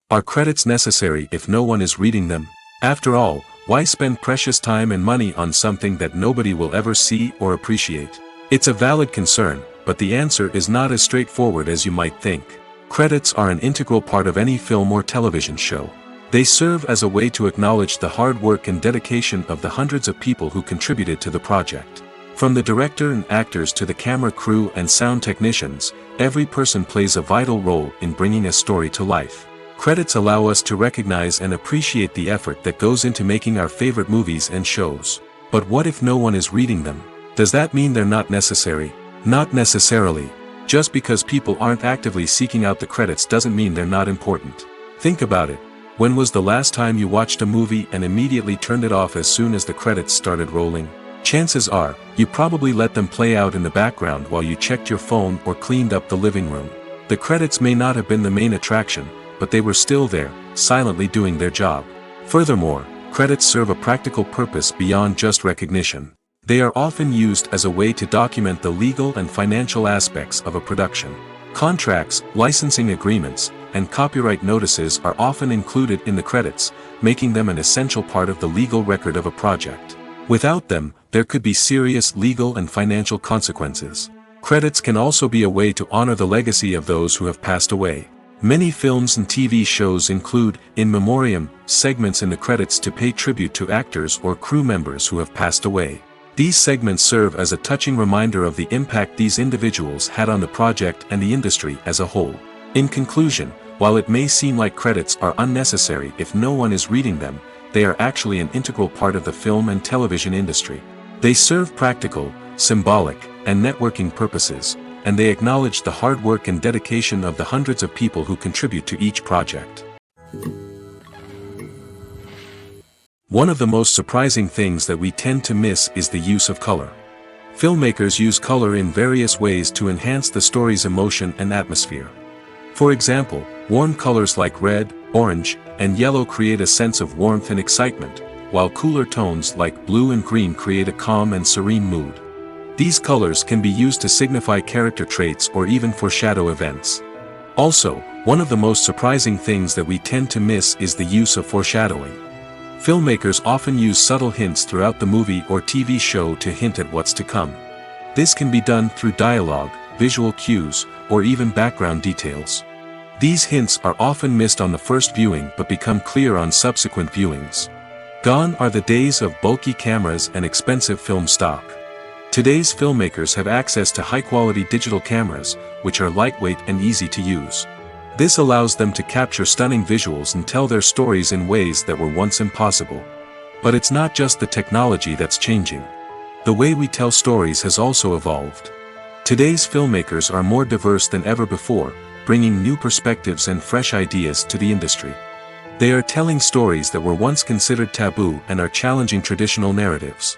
Are credits necessary if no one is reading them? After all, why spend precious time and money on something that nobody will ever see or appreciate? It's a valid concern, but the answer is not as straightforward as you might think. Credits are an integral part of any film or television show. They serve as a way to acknowledge the hard work and dedication of the hundreds of people who contributed to the project. From the director and actors to the camera crew and sound technicians, every person plays a vital role in bringing a story to life. Credits allow us to recognize and appreciate the effort that goes into making our favorite movies and shows. But what if no one is reading them? Does that mean they're not necessary? Not necessarily. Just because people aren't actively seeking out the credits doesn't mean they're not important. Think about it. When was the last time you watched a movie and immediately turned it off as soon as the credits started rolling? Chances are, you probably let them play out in the background while you checked your phone or cleaned up the living room. The credits may not have been the main attraction, but they were still there, silently doing their job. Furthermore, credits serve a practical purpose beyond just recognition. They are often used as a way to document the legal and financial aspects of a production. Contracts, licensing agreements, and copyright notices are often included in the credits, making them an essential part of the legal record of a project. Without them, there could be serious legal and financial consequences. Credits can also be a way to honor the legacy of those who have passed away. Many films and TV shows include, in memoriam, segments in the credits to pay tribute to actors or crew members who have passed away. These segments serve as a touching reminder of the impact these individuals had on the project and the industry as a whole. In conclusion, while it may seem like credits are unnecessary if no one is reading them, they are actually an integral part of the film and television industry. They serve practical, symbolic, and networking purposes, and they acknowledge the hard work and dedication of the hundreds of people who contribute to each project. One of the most surprising things that we tend to miss is the use of color. Filmmakers use color in various ways to enhance the story's emotion and atmosphere. For example, warm colors like red, orange, and yellow create a sense of warmth and excitement, while cooler tones like blue and green create a calm and serene mood. These colors can be used to signify character traits or even foreshadow events. Also, one of the most surprising things that we tend to miss is the use of foreshadowing. Filmmakers often use subtle hints throughout the movie or TV show to hint at what's to come. This can be done through dialogue, visual cues, or even background details. These hints are often missed on the first viewing but become clear on subsequent viewings. Gone are the days of bulky cameras and expensive film stock. Today's filmmakers have access to high-quality digital cameras, which are lightweight and easy to use. This allows them to capture stunning visuals and tell their stories in ways that were once impossible. But it's not just the technology that's changing. The way we tell stories has also evolved. Today's filmmakers are more diverse than ever before, bringing new perspectives and fresh ideas to the industry. They are telling stories that were once considered taboo and are challenging traditional narratives.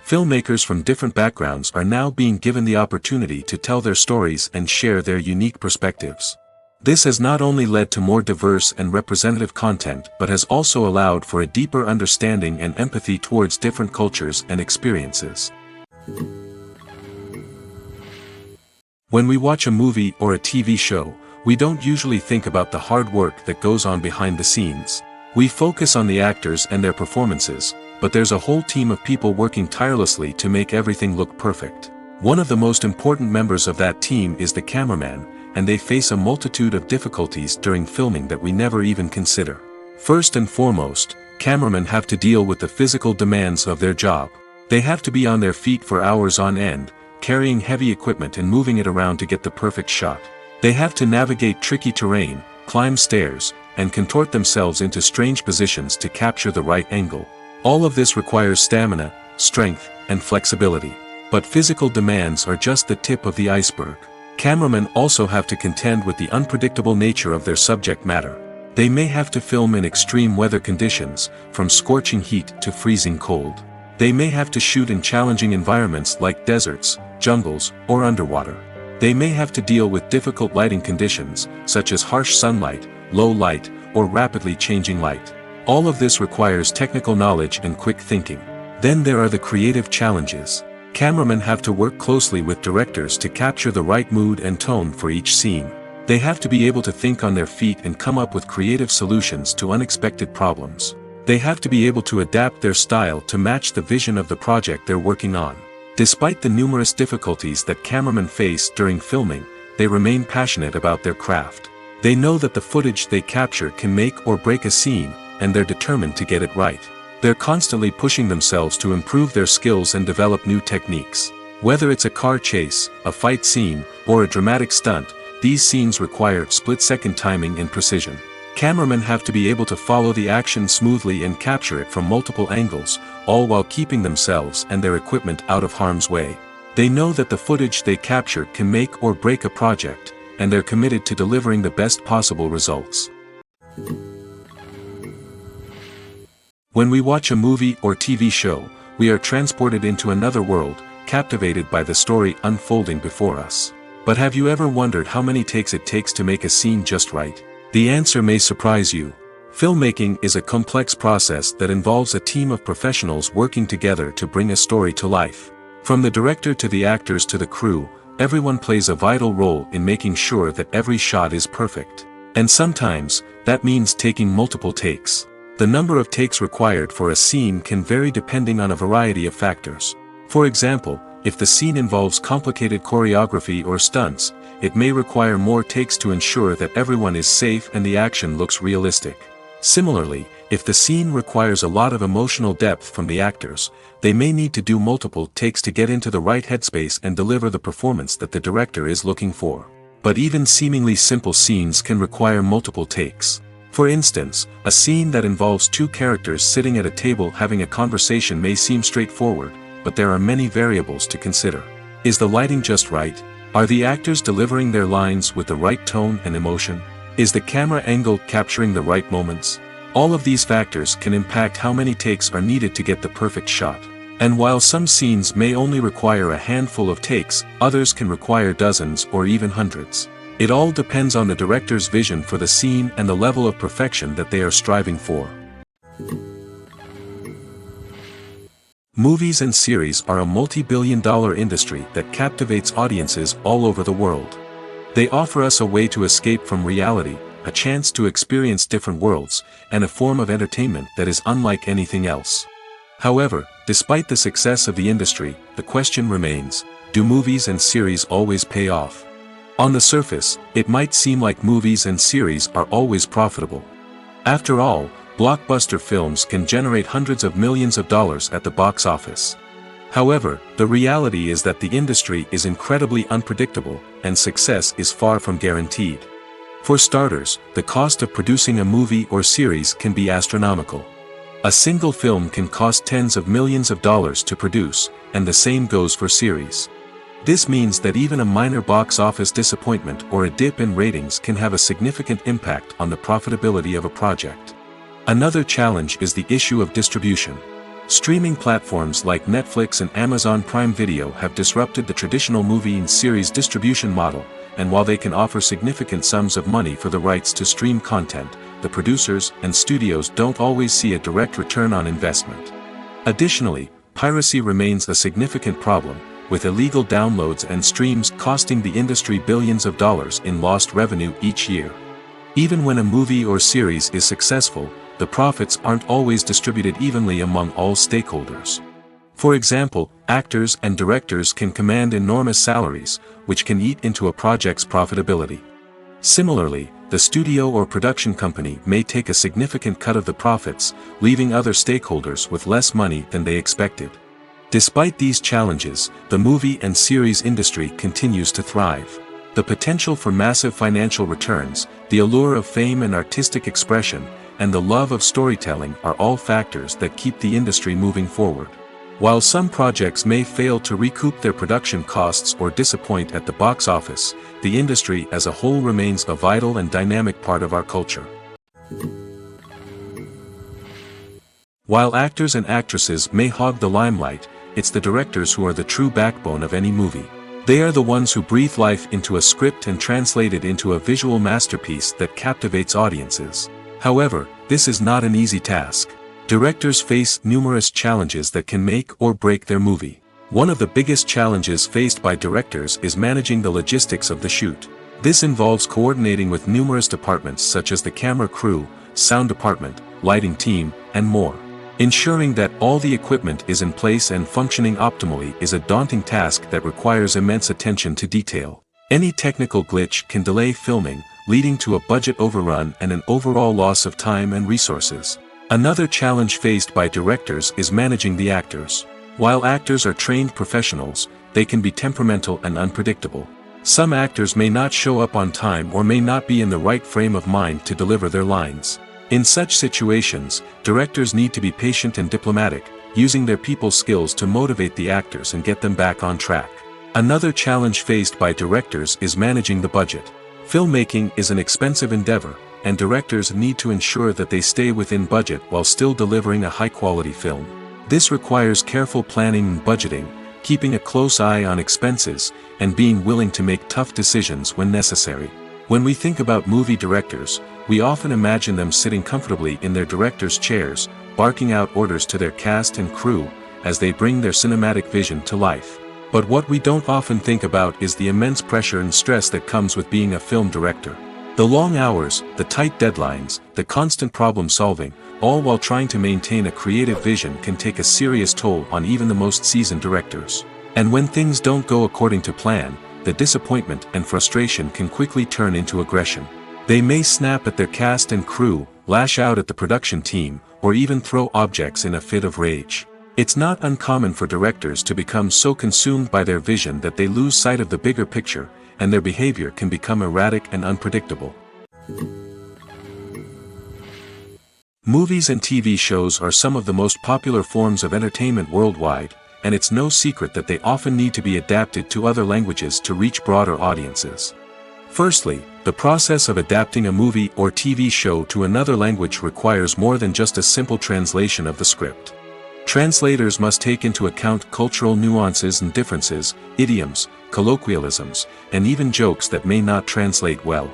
Filmmakers from different backgrounds are now being given the opportunity to tell their stories and share their unique perspectives. This has not only led to more diverse and representative content but has also allowed for a deeper understanding and empathy towards different cultures and experiences. When we watch a movie or a TV show, we don't usually think about the hard work that goes on behind the scenes. We focus on the actors and their performances, but there's a whole team of people working tirelessly to make everything look perfect. One of the most important members of that team is the cameraman, and they face a multitude of difficulties during filming that we never even consider. First and foremost, cameramen have to deal with the physical demands of their job. They have to be on their feet for hours on end, carrying heavy equipment and moving it around to get the perfect shot. They have to navigate tricky terrain, climb stairs, and contort themselves into strange positions to capture the right angle. All of this requires stamina, strength, and flexibility. But physical demands are just the tip of the iceberg. Cameramen also have to contend with the unpredictable nature of their subject matter. They may have to film in extreme weather conditions, from scorching heat to freezing cold. They may have to shoot in challenging environments like deserts, jungles, or underwater. They may have to deal with difficult lighting conditions, such as harsh sunlight, low light, or rapidly changing light. All of this requires technical knowledge and quick thinking. Then there are the creative challenges. Cameramen have to work closely with directors to capture the right mood and tone for each scene. They have to be able to think on their feet and come up with creative solutions to unexpected problems. They have to be able to adapt their style to match the vision of the project they're working on. Despite the numerous difficulties that cameramen face during filming, they remain passionate about their craft. They know that the footage they capture can make or break a scene, and they're determined to get it right. They're constantly pushing themselves to improve their skills and develop new techniques. Whether it's a car chase, a fight scene, or a dramatic stunt, these scenes require split-second timing and precision. Cameramen have to be able to follow the action smoothly and capture it from multiple angles, all while keeping themselves and their equipment out of harm's way. They know that the footage they capture can make or break a project, and they're committed to delivering the best possible results. When we watch a movie or TV show, we are transported into another world, captivated by the story unfolding before us. But have you ever wondered how many takes it takes to make a scene just right? The answer may surprise you. Filmmaking is a complex process that involves a team of professionals working together to bring a story to life. From the director to the actors to the crew, everyone plays a vital role in making sure that every shot is perfect. And sometimes, that means taking multiple takes. The number of takes required for a scene can vary depending on a variety of factors. For example, if the scene involves complicated choreography or stunts, it may require more takes to ensure that everyone is safe and the action looks realistic. Similarly, if the scene requires a lot of emotional depth from the actors, they may need to do multiple takes to get into the right headspace and deliver the performance that the director is looking for. But even seemingly simple scenes can require multiple takes. For instance, a scene that involves two characters sitting at a table having a conversation may seem straightforward, but there are many variables to consider. Is the lighting just right? Are the actors delivering their lines with the right tone and emotion? Is the camera angle capturing the right moments? All of these factors can impact how many takes are needed to get the perfect shot. And while some scenes may only require a handful of takes, others can require dozens or even hundreds. It all depends on the director's vision for the scene and the level of perfection that they are striving for. Movies and series are a multi-billion-dollar industry that captivates audiences all over the world. They offer us a way to escape from reality, a chance to experience different worlds, and a form of entertainment that is unlike anything else. However, despite the success of the industry, the question remains, do movies and series always pay off? On the surface, it might seem like movies and series are always profitable. After all, blockbuster films can generate hundreds of millions of dollars at the box office. However, the reality is that the industry is incredibly unpredictable, and success is far from guaranteed. For starters, the cost of producing a movie or series can be astronomical. A single film can cost tens of millions of dollars to produce, and the same goes for series. This means that even a minor box office disappointment or a dip in ratings can have a significant impact on the profitability of a project. Another challenge is the issue of distribution. Streaming platforms like Netflix and Amazon Prime Video have disrupted the traditional movie and series distribution model, and while they can offer significant sums of money for the rights to stream content, the producers and studios don't always see a direct return on investment. Additionally, piracy remains a significant problem, with illegal downloads and streams costing the industry billions of dollars in lost revenue each year. Even when a movie or series is successful, the profits aren't always distributed evenly among all stakeholders. For example, actors and directors can command enormous salaries, which can eat into a project's profitability. Similarly, the studio or production company may take a significant cut of the profits, leaving other stakeholders with less money than they expected. Despite these challenges, the movie and series industry continues to thrive. The potential for massive financial returns, the allure of fame and artistic expression, and the love of storytelling are all factors that keep the industry moving forward. While some projects may fail to recoup their production costs or disappoint at the box office, the industry as a whole remains a vital and dynamic part of our culture. While actors and actresses may hog the limelight, it's the directors who are the true backbone of any movie. They are the ones who breathe life into a script and translate it into a visual masterpiece that captivates audiences. However, this is not an easy task. Directors face numerous challenges that can make or break their movie. One of the biggest challenges faced by directors is managing the logistics of the shoot. This involves coordinating with numerous departments such as the camera crew, sound department, lighting team, and more. Ensuring that all the equipment is in place and functioning optimally is a daunting task that requires immense attention to detail. Any technical glitch can delay filming, leading to a budget overrun and an overall loss of time and resources. Another challenge faced by directors is managing the actors. While actors are trained professionals, they can be temperamental and unpredictable. Some actors may not show up on time or may not be in the right frame of mind to deliver their lines. In such situations, directors need to be patient and diplomatic, using their people skills to motivate the actors and get them back on track. Another challenge faced by directors is managing the budget. Filmmaking is an expensive endeavor, and directors need to ensure that they stay within budget while still delivering a high-quality film. This requires careful planning and budgeting, keeping a close eye on expenses, and being willing to make tough decisions when necessary. When we think about movie directors, we often imagine them sitting comfortably in their director's chairs, barking out orders to their cast and crew, as they bring their cinematic vision to life. But what we don't often think about is the immense pressure and stress that comes with being a film director. The long hours, the tight deadlines, the constant problem solving, all while trying to maintain a creative vision can take a serious toll on even the most seasoned directors. And when things don't go according to plan, the disappointment and frustration can quickly turn into aggression. They may snap at their cast and crew, lash out at the production team, or even throw objects in a fit of rage. It's not uncommon for directors to become so consumed by their vision that they lose sight of the bigger picture, and their behavior can become erratic and unpredictable. Movies and TV shows are some of the most popular forms of entertainment worldwide, and it's no secret that they often need to be adapted to other languages to reach broader audiences. Firstly, the process of adapting a movie or TV show to another language requires more than just a simple translation of the script. Translators must take into account cultural nuances and differences, idioms, colloquialisms, and even jokes that may not translate well.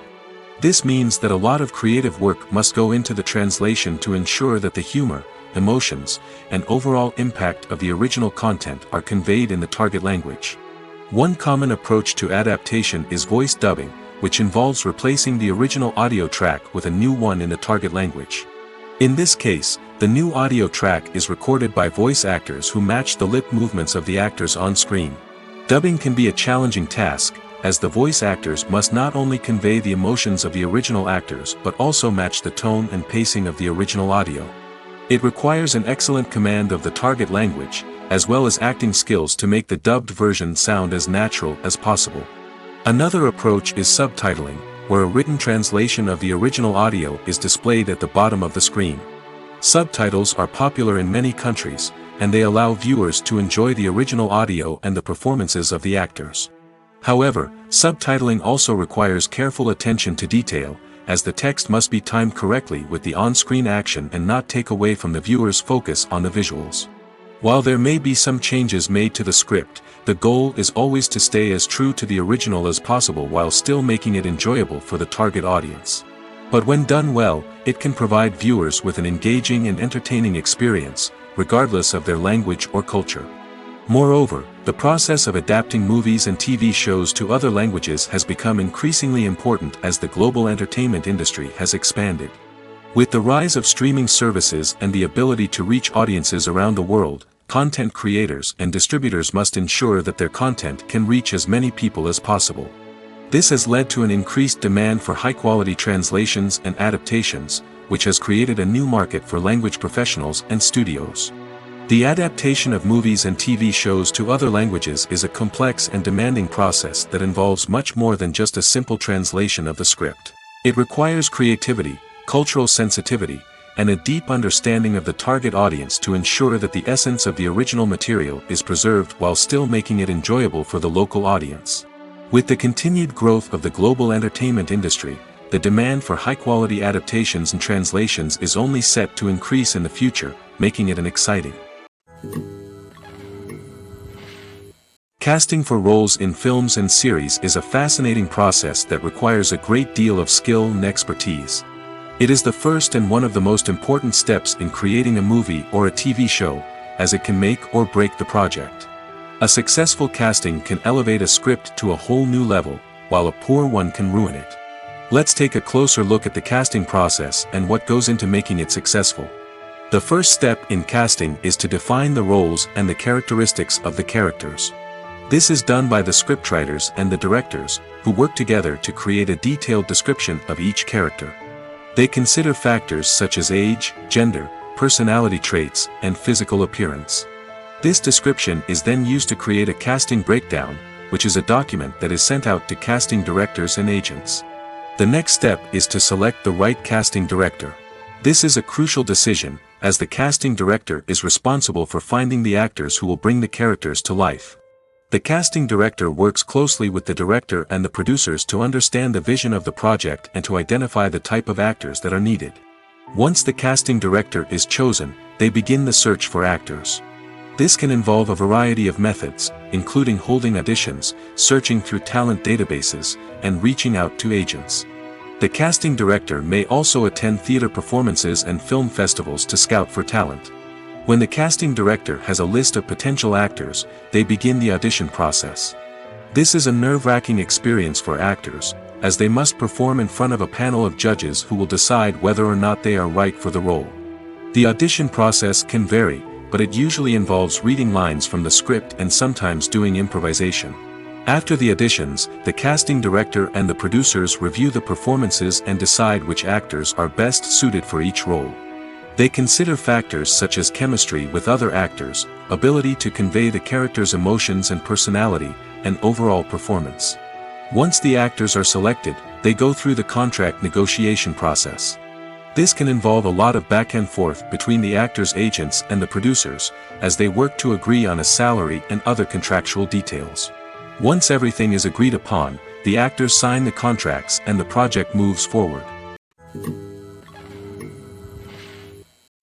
This means that a lot of creative work must go into the translation to ensure that the humor, emotions, and overall impact of the original content are conveyed in the target language. One common approach to adaptation is voice dubbing, which involves replacing the original audio track with a new one in the target language. In this case, the new audio track is recorded by voice actors who match the lip movements of the actors on screen. Dubbing can be a challenging task, as the voice actors must not only convey the emotions of the original actors but also match the tone and pacing of the original audio. It requires an excellent command of the target language, as well as acting skills to make the dubbed version sound as natural as possible. Another approach is subtitling, where a written translation of the original audio is displayed at the bottom of the screen. Subtitles are popular in many countries, and they allow viewers to enjoy the original audio and the performances of the actors. However, subtitling also requires careful attention to detail, as the text must be timed correctly with the on-screen action and not take away from the viewer's focus on the visuals. While there may be some changes made to the script, the goal is always to stay as true to the original as possible while still making it enjoyable for the target audience. But when done well, it can provide viewers with an engaging and entertaining experience, regardless of their language or culture. Moreover, the process of adapting movies and TV shows to other languages has become increasingly important as the global entertainment industry has expanded. With the rise of streaming services and the ability to reach audiences around the world, content creators and distributors must ensure that their content can reach as many people as possible. This has led to an increased demand for high-quality translations and adaptations, which has created a new market for language professionals and studios. The adaptation of movies and TV shows to other languages is a complex and demanding process that involves much more than just a simple translation of the script. It requires creativity, cultural sensitivity, and a deep understanding of the target audience to ensure that the essence of the original material is preserved while still making it enjoyable for the local audience. With the continued growth of the global entertainment industry, the demand for high-quality adaptations and translations is only set to increase in the future, making it an exciting. Casting for roles in films and series is a fascinating process that requires a great deal of skill and expertise. It is the first and one of the most important steps in creating a movie or a TV show, as it can make or break the project. A successful casting can elevate a script to a whole new level, while a poor one can ruin it. Let's take a closer look at the casting process and what goes into making it successful. The first step in casting is to define the roles and the characteristics of the characters. This is done by the scriptwriters and the directors, who work together to create a detailed description of each character. They consider factors such as age, gender, personality traits, and physical appearance. This description is then used to create a casting breakdown, which is a document that is sent out to casting directors and agents. The next step is to select the right casting director. This is a crucial decision, as the casting director is responsible for finding the actors who will bring the characters to life. The casting director works closely with the director and the producers to understand the vision of the project and to identify the type of actors that are needed. Once the casting director is chosen, they begin the search for actors. This can involve a variety of methods, including holding auditions, searching through talent databases, and reaching out to agents. The casting director may also attend theater performances and film festivals to scout for talent. When the casting director has a list of potential actors, they begin the audition process. This is a nerve-wracking experience for actors, as they must perform in front of a panel of judges who will decide whether or not they are right for the role. The audition process can vary, but it usually involves reading lines from the script and sometimes doing improvisation. After the auditions, the casting director and the producers review the performances and decide which actors are best suited for each role. They consider factors such as chemistry with other actors, ability to convey the character's emotions and personality, and overall performance. Once the actors are selected, they go through the contract negotiation process. This can involve a lot of back and forth between the actors' agents and the producers, as they work to agree on a salary and other contractual details. Once everything is agreed upon, the actors sign the contracts and the project moves forward.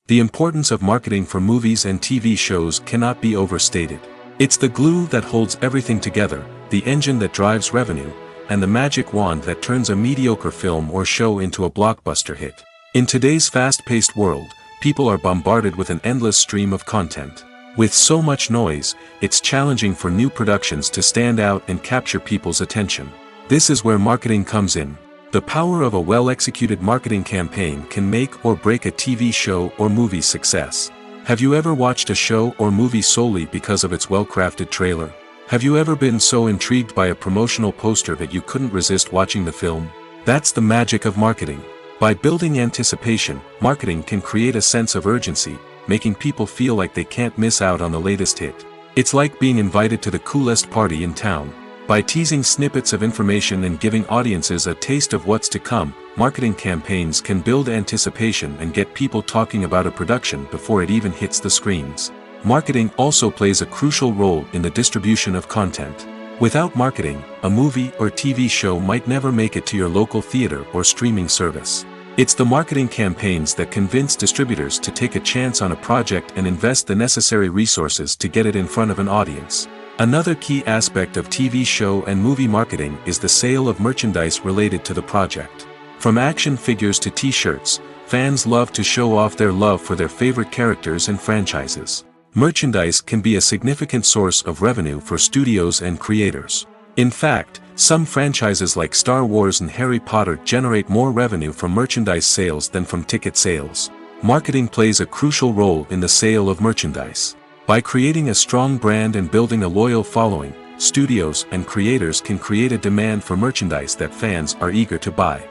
The importance of marketing for movies and TV shows cannot be overstated. It's the glue that holds everything together, the engine that drives revenue, and the magic wand that turns a mediocre film or show into a blockbuster hit. In today's fast-paced world, people are bombarded with an endless stream of content. With so much noise, it's challenging for new productions to stand out and capture people's attention. This is where marketing comes in. The power of a well-executed marketing campaign can make or break a TV show or movie's success. Have you ever watched a show or movie solely because of its well-crafted trailer? Have you ever been so intrigued by a promotional poster that you couldn't resist watching the film? That's the magic of marketing. By building anticipation, marketing can create a sense of urgency, making people feel like they can't miss out on the latest hit. It's like being invited to the coolest party in town. By teasing snippets of information and giving audiences a taste of what's to come, marketing campaigns can build anticipation and get people talking about a production before it even hits the screens. Marketing also plays a crucial role in the distribution of content. Without marketing, a movie or TV show might never make it to your local theater or streaming service. It's the marketing campaigns that convince distributors to take a chance on a project and invest the necessary resources to get it in front of an audience. Another key aspect of TV show and movie marketing is the sale of merchandise related to the project. From action figures to t-shirts, fans love to show off their love for their favorite characters and franchises. Merchandise can be a significant source of revenue for studios and creators. In fact, some franchises like Star Wars and Harry Potter generate more revenue from merchandise sales than from ticket sales. Marketing plays a crucial role in the sale of merchandise. By creating a strong brand and building a loyal following, studios and creators can create a demand for merchandise that fans are eager to buy.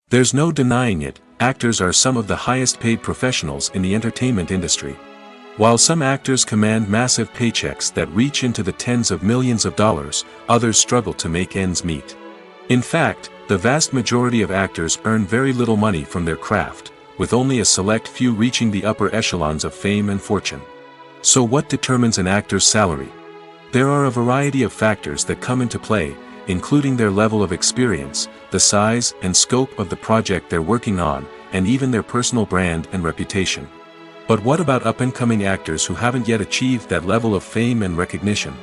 There's no denying it, actors are some of the highest paid professionals in the entertainment industry. While some actors command massive paychecks that reach into the tens of millions of dollars, others struggle to make ends meet. In fact, the vast majority of actors earn very little money from their craft, with only a select few reaching the upper echelons of fame and fortune. So what determines an actor's salary? There are a variety of factors that come into play, including their level of experience, the size and scope of the project they're working on, and even their personal brand and reputation. But what about up-and-coming actors who haven't yet achieved that level of fame and recognition?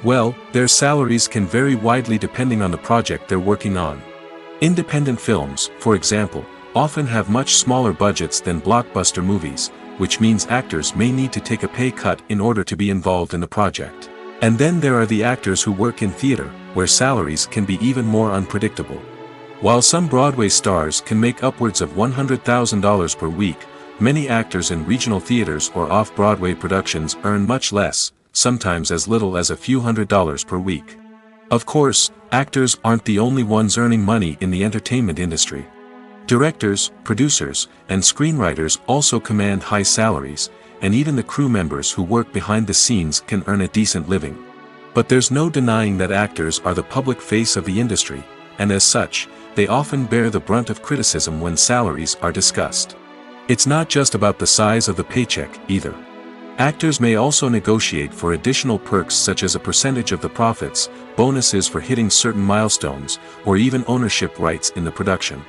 Well, their salaries can vary widely depending on the project they're working on. Independent films, for example, often have much smaller budgets than blockbuster movies, which means actors may need to take a pay cut in order to be involved in the project. And then there are the actors who work in theater, where salaries can be even more unpredictable. While some Broadway stars can make upwards of $100,000 per week, many actors in regional theaters or off-Broadway productions earn much less, sometimes as little as a few $100s per week. Of course, actors aren't the only ones earning money in the entertainment industry. Directors, producers, and screenwriters also command high salaries, and even the crew members who work behind the scenes can earn a decent living. But there's no denying that actors are the public face of the industry, and as such, they often bear the brunt of criticism when salaries are discussed. It's not just about the size of the paycheck, either. Actors may also negotiate for additional perks such as a percentage of the profits, bonuses for hitting certain milestones, or even ownership rights in the production.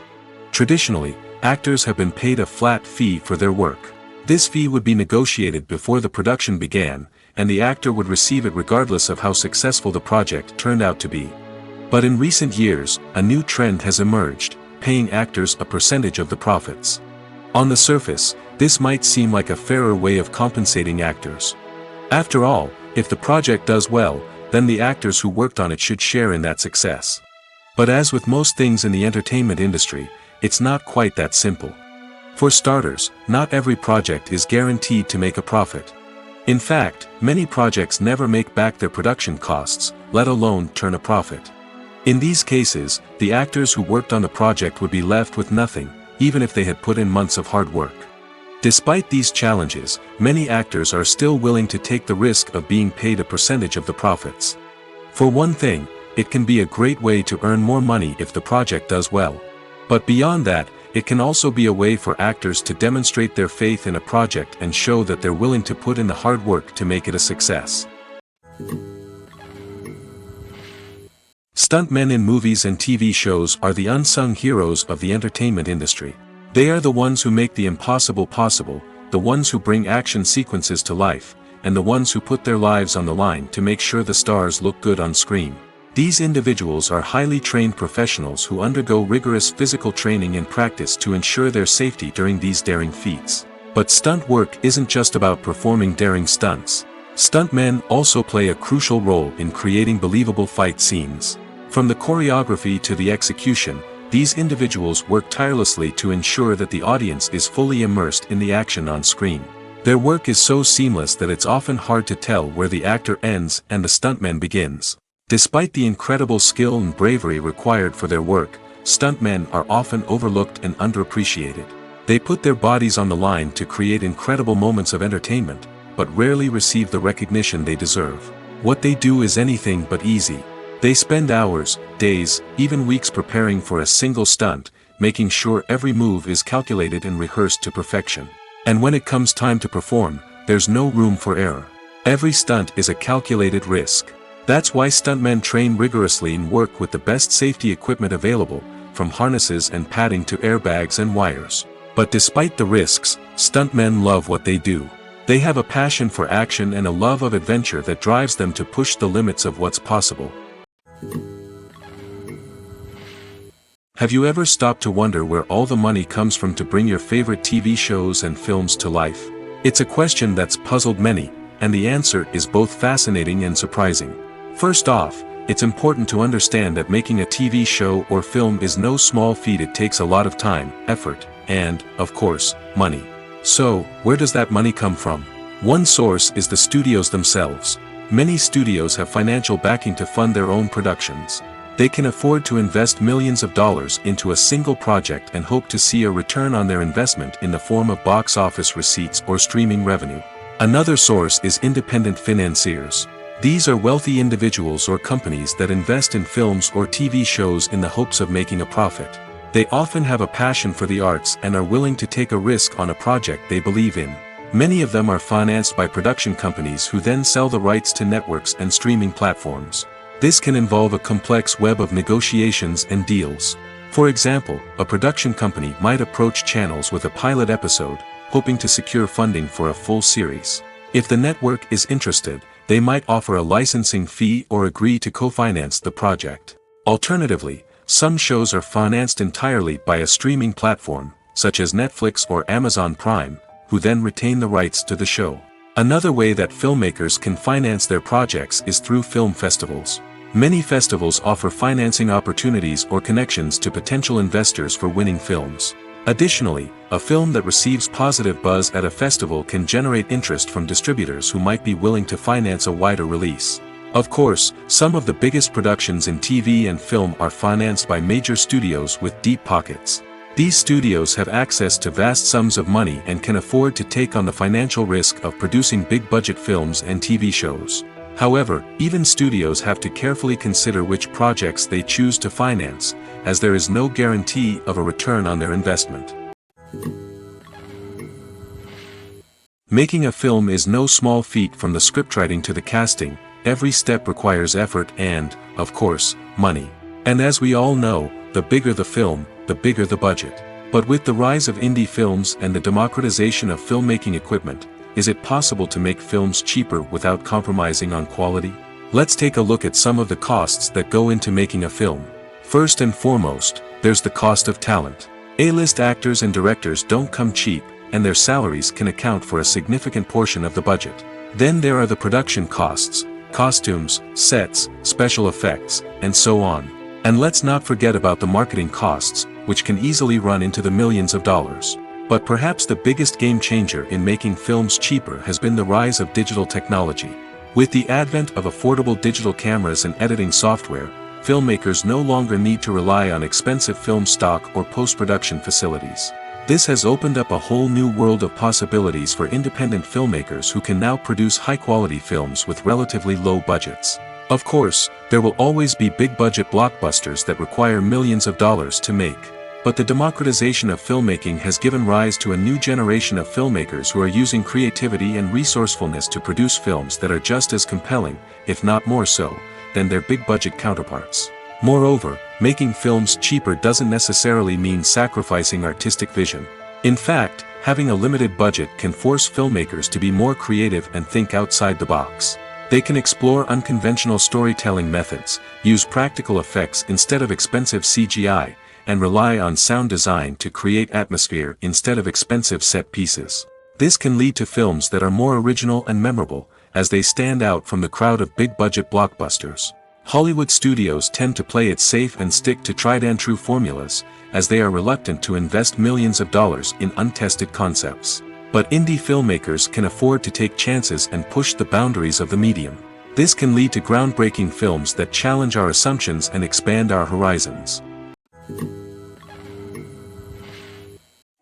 Traditionally, actors have been paid a flat fee for their work. This fee would be negotiated before the production began, and the actor would receive it regardless of how successful the project turned out to be. But in recent years, a new trend has emerged, paying actors a percentage of the profits. On the surface, this might seem like a fairer way of compensating actors. After all, if the project does well, then the actors who worked on it should share in that success. But as with most things in the entertainment industry, it's not quite that simple. For starters, not every project is guaranteed to make a profit. In fact, many projects never make back their production costs, let alone turn a profit. In these cases, the actors who worked on the project would be left with nothing, even if they had put in months of hard work. Despite these challenges, many actors are still willing to take the risk of being paid a percentage of the profits. For one thing, it can be a great way to earn more money if the project does well. But beyond that, it can also be a way for actors to demonstrate their faith in a project and show that they're willing to put in the hard work to make it a success. Stuntmen in movies and TV shows are the unsung heroes of the entertainment industry. They are the ones who make the impossible possible, the ones who bring action sequences to life, and the ones who put their lives on the line to make sure the stars look good on screen. These individuals are highly trained professionals who undergo rigorous physical training and practice to ensure their safety during these daring feats. But stunt work isn't just about performing daring stunts. Stuntmen also play a crucial role in creating believable fight scenes. From the choreography to the execution, these individuals work tirelessly to ensure that the audience is fully immersed in the action on screen. Their work is so seamless that it's often hard to tell where the actor ends and the stuntman begins. Despite the incredible skill and bravery required for their work, stuntmen are often overlooked and underappreciated. They put their bodies on the line to create incredible moments of entertainment, but rarely receive the recognition they deserve. What they do is anything but easy. They spend hours, days, even weeks preparing for a single stunt, making sure every move is calculated and rehearsed to perfection. And when it comes time to perform, there's no room for error. Every stunt is a calculated risk. That's why stuntmen train rigorously and work with the best safety equipment available, from harnesses and padding to airbags and wires. But despite the risks, stuntmen love what they do. They have a passion for action and a love of adventure that drives them to push the limits of what's possible. Have you ever stopped to wonder where all the money comes from to bring your favorite TV shows and films to life? It's a question that's puzzled many, and the answer is both fascinating and surprising. First off, it's important to understand that making a TV show or film is no small feat. It takes a lot of time, effort, and, of course, money. So, where does that money come from? One source is the studios themselves. Many studios have financial backing to fund their own productions. They can afford to invest millions of dollars into a single project and hope to see a return on their investment in the form of box office receipts or streaming revenue. Another source is independent financiers. These are wealthy individuals or companies that invest in films or TV shows in the hopes of making a profit. They often have a passion for the arts and are willing to take a risk on a project they believe in. Many of them are financed by production companies who then sell the rights to networks and streaming platforms. This can involve a complex web of negotiations and deals. For example, a production company might approach channels with a pilot episode, hoping to secure funding for a full series. If the network is interested, they might offer a licensing fee or agree to co-finance the project. Alternatively, some shows are financed entirely by a streaming platform, such as Netflix or Amazon Prime, who then retain the rights to the show. Another way that filmmakers can finance their projects is through film festivals. Many festivals offer financing opportunities or connections to potential investors for winning films. Additionally, a film that receives positive buzz at a festival can generate interest from distributors who might be willing to finance a wider release. Of course, some of the biggest productions in TV and film are financed by major studios with deep pockets. These studios have access to vast sums of money and can afford to take on the financial risk of producing big-budget films and TV shows. However, even studios have to carefully consider which projects they choose to finance, as there is no guarantee of a return on their investment. Making a film is no small feat. From the scriptwriting to the casting, every step requires effort and, of course, money. And as we all know, the bigger the film, the bigger the budget. But with the rise of indie films and the democratization of filmmaking equipment, is it possible to make films cheaper without compromising on quality? Let's take a look at some of the costs that go into making a film. First and foremost, there's the cost of talent. A-list actors and directors don't come cheap, and their salaries can account for a significant portion of the budget. Then there are the production costs, costumes, sets, special effects, and so on. And let's not forget about the marketing costs, which can easily run into the millions of dollars. But perhaps the biggest game changer in making films cheaper has been the rise of digital technology. With the advent of affordable digital cameras and editing software, filmmakers no longer need to rely on expensive film stock or post-production facilities. This has opened up a whole new world of possibilities for independent filmmakers who can now produce high-quality films with relatively low budgets. Of course, there will always be big-budget blockbusters that require millions of dollars to make. But the democratization of filmmaking has given rise to a new generation of filmmakers who are using creativity and resourcefulness to produce films that are just as compelling, if not more so, than their big-budget counterparts. Moreover, making films cheaper doesn't necessarily mean sacrificing artistic vision. In fact, having a limited budget can force filmmakers to be more creative and think outside the box. They can explore unconventional storytelling methods, use practical effects instead of expensive CGI, and rely on sound design to create atmosphere instead of expensive set pieces. This can lead to films that are more original and memorable, as they stand out from the crowd of big-budget blockbusters. Hollywood studios tend to play it safe and stick to tried-and-true formulas, as they are reluctant to invest millions of dollars in untested concepts. But indie filmmakers can afford to take chances and push the boundaries of the medium. This can lead to groundbreaking films that challenge our assumptions and expand our horizons.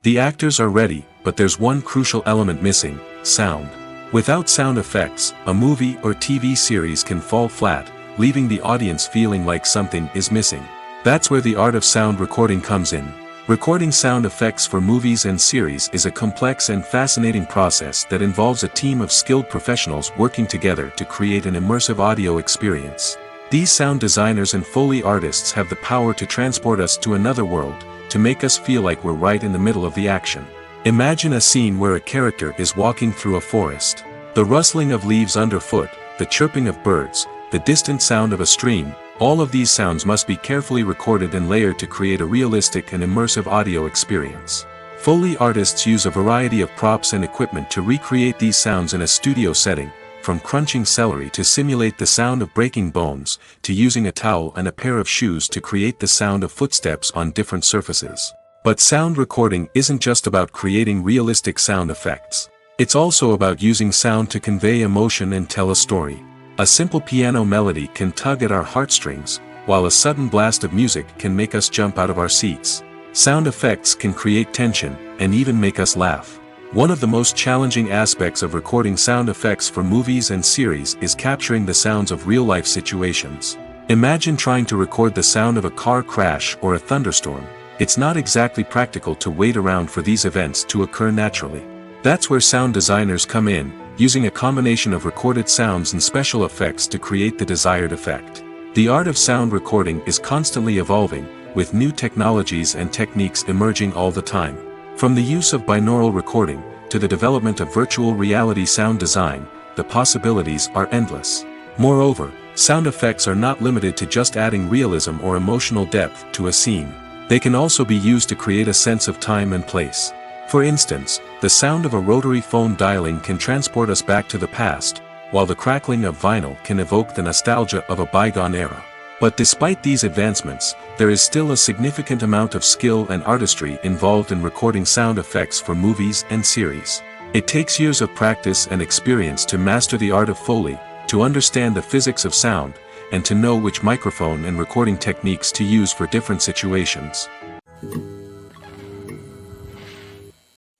The actors are ready, but there's one crucial element missing: sound. Without sound effects, a movie or TV series can fall flat, leaving the audience feeling like something is missing. That's where the art of sound recording comes in. Recording sound effects for movies and series is a complex and fascinating process that involves a team of skilled professionals working together to create an immersive audio experience. These sound designers and Foley artists have the power to transport us to another world, to make us feel like we're right in the middle of the action. Imagine a scene where a character is walking through a forest. The rustling of leaves underfoot, the chirping of birds, the distant sound of a stream, all of these sounds must be carefully recorded and layered to create a realistic and immersive audio experience. Foley artists use a variety of props and equipment to recreate these sounds in a studio setting, from crunching celery to simulate the sound of breaking bones, to using a towel and a pair of shoes to create the sound of footsteps on different surfaces. But sound recording isn't just about creating realistic sound effects. It's also about using sound to convey emotion and tell a story. A simple piano melody can tug at our heartstrings, while a sudden blast of music can make us jump out of our seats. Sound effects can create tension, and even make us laugh. One of the most challenging aspects of recording sound effects for movies and series is capturing the sounds of real-life situations. Imagine trying to record the sound of a car crash or a thunderstorm. It's not exactly practical to wait around for these events to occur naturally. That's where sound designers come in, using a combination of recorded sounds and special effects to create the desired effect. The art of sound recording is constantly evolving, with new technologies and techniques emerging all the time. From the use of binaural recording, to the development of virtual reality sound design, the possibilities are endless. Moreover, sound effects are not limited to just adding realism or emotional depth to a scene. They can also be used to create a sense of time and place. For instance, the sound of a rotary phone dialing can transport us back to the past, while the crackling of vinyl can evoke the nostalgia of a bygone era. But despite these advancements, there is still a significant amount of skill and artistry involved in recording sound effects for movies and series. It takes years of practice and experience to master the art of Foley, to understand the physics of sound, and to know which microphone and recording techniques to use for different situations.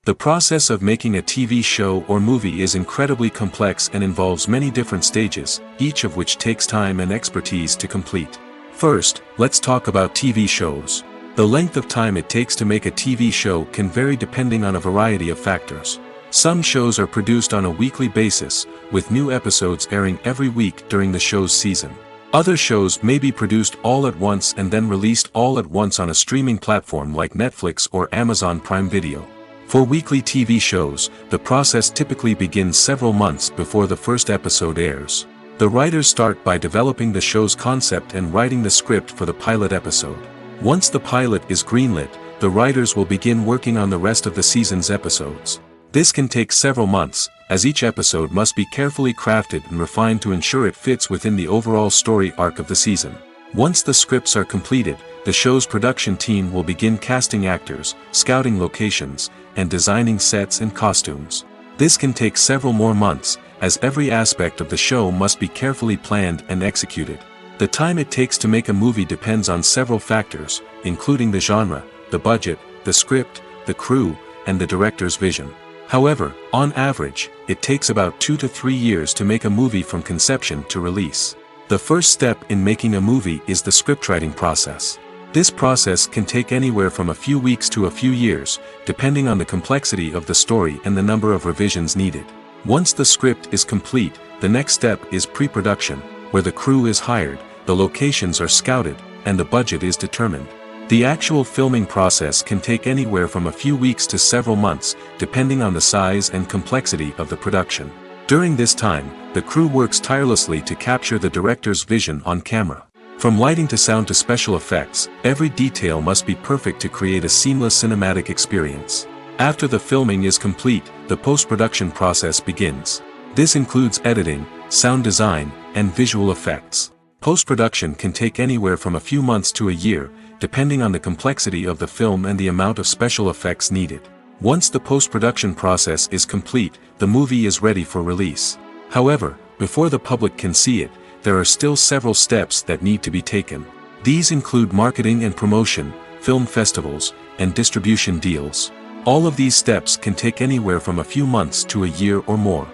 The process of making a TV show or movie is incredibly complex and involves many different stages, each of which takes time and expertise to complete. First, let's talk about TV shows. The length of time it takes to make a TV show can vary depending on a variety of factors. Some shows are produced on a weekly basis, with new episodes airing every week during the show's season. Other shows may be produced all at once and then released all at once on a streaming platform like Netflix or Amazon Prime Video. For weekly TV shows, the process typically begins several months before the first episode airs. The writers start by developing the show's concept and writing the script for the pilot episode. Once the pilot is greenlit, the writers will begin working on the rest of the season's episodes. This can take several months, as each episode must be carefully crafted and refined to ensure it fits within the overall story arc of the season. Once the scripts are completed, the show's production team will begin casting actors, scouting locations, and designing sets and costumes. This can take several more months, as every aspect of the show must be carefully planned and executed. The time it takes to make a movie depends on several factors, including the genre, the budget, the script, the crew, and the director's vision. However, on average, it takes about 2 to 3 years to make a movie from conception to release. The first step in making a movie is the scriptwriting process. This process can take anywhere from a few weeks to a few years, depending on the complexity of the story and the number of revisions needed. Once the script is complete, the next step is pre-production, where the crew is hired, the locations are scouted, and the budget is determined. The actual filming process can take anywhere from a few weeks to several months, depending on the size and complexity of the production. During this time, the crew works tirelessly to capture the director's vision on camera. From lighting to sound to special effects, every detail must be perfect to create a seamless cinematic experience. After the filming is complete, the post-production process begins. This includes editing, sound design, and visual effects. Post-production can take anywhere from a few months to a year, depending on the complexity of the film and the amount of special effects needed. Once the post-production process is complete, the movie is ready for release. However, before the public can see it, there are still several steps that need to be taken. These include marketing and promotion, film festivals, and distribution deals. All of these steps can take anywhere from a few months to a year or more.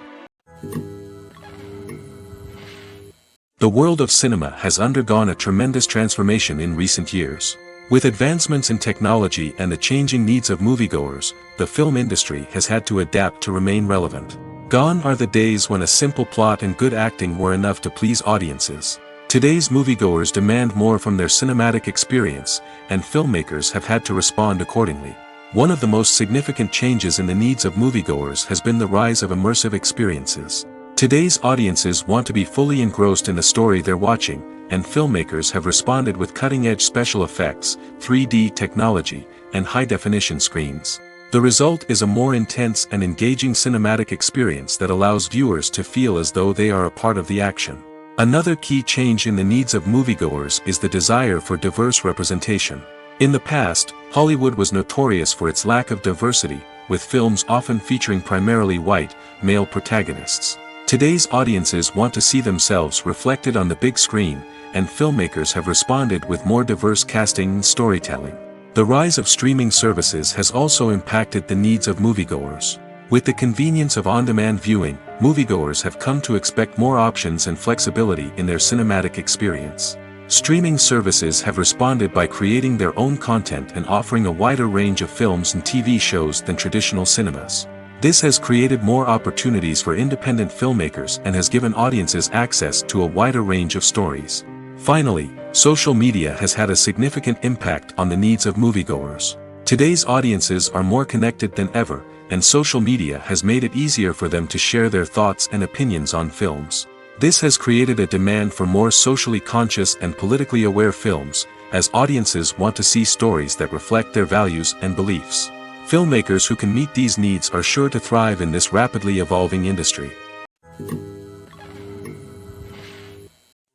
The world of cinema has undergone a tremendous transformation in recent years. With advancements in technology and the changing needs of moviegoers, the film industry has had to adapt to remain relevant. Gone are the days when a simple plot and good acting were enough to please audiences. Today's moviegoers demand more from their cinematic experience, and filmmakers have had to respond accordingly. One of the most significant changes in the needs of moviegoers has been the rise of immersive experiences. Today's audiences want to be fully engrossed in the story they're watching, and filmmakers have responded with cutting-edge special effects, 3D technology, and high-definition screens. The result is a more intense and engaging cinematic experience that allows viewers to feel as though they are a part of the action. Another key change in the needs of moviegoers is the desire for diverse representation. In the past, Hollywood was notorious for its lack of diversity, with films often featuring primarily white, male protagonists. Today's audiences want to see themselves reflected on the big screen, and filmmakers have responded with more diverse casting and storytelling. The rise of streaming services has also impacted the needs of moviegoers. With the convenience of on-demand viewing, moviegoers have come to expect more options and flexibility in their cinematic experience. Streaming services have responded by creating their own content and offering a wider range of films and TV shows than traditional cinemas. This has created more opportunities for independent filmmakers and has given audiences access to a wider range of stories. Finally, social media has had a significant impact on the needs of moviegoers. Today's audiences are more connected than ever, and social media has made it easier for them to share their thoughts and opinions on films. This has created a demand for more socially conscious and politically aware films, as audiences want to see stories that reflect their values and beliefs. Filmmakers who can meet these needs are sure to thrive in this rapidly evolving industry.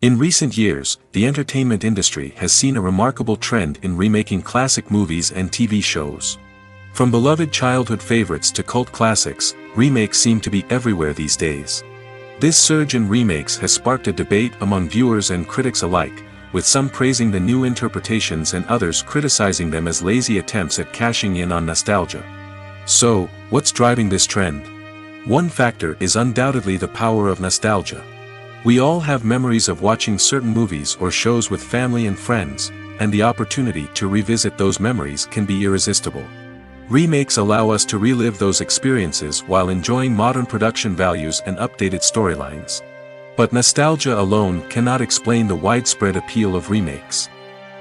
In recent years, the entertainment industry has seen a remarkable trend in remaking classic movies and TV shows. From beloved childhood favorites to cult classics, remakes seem to be everywhere these days. This surge in remakes has sparked a debate among viewers and critics alike, with some praising the new interpretations and others criticizing them as lazy attempts at cashing in on nostalgia. So, what's driving this trend? One factor is undoubtedly the power of nostalgia. We all have memories of watching certain movies or shows with family and friends, and the opportunity to revisit those memories can be irresistible. Remakes allow us to relive those experiences while enjoying modern production values and updated storylines. But nostalgia alone cannot explain the widespread appeal of remakes.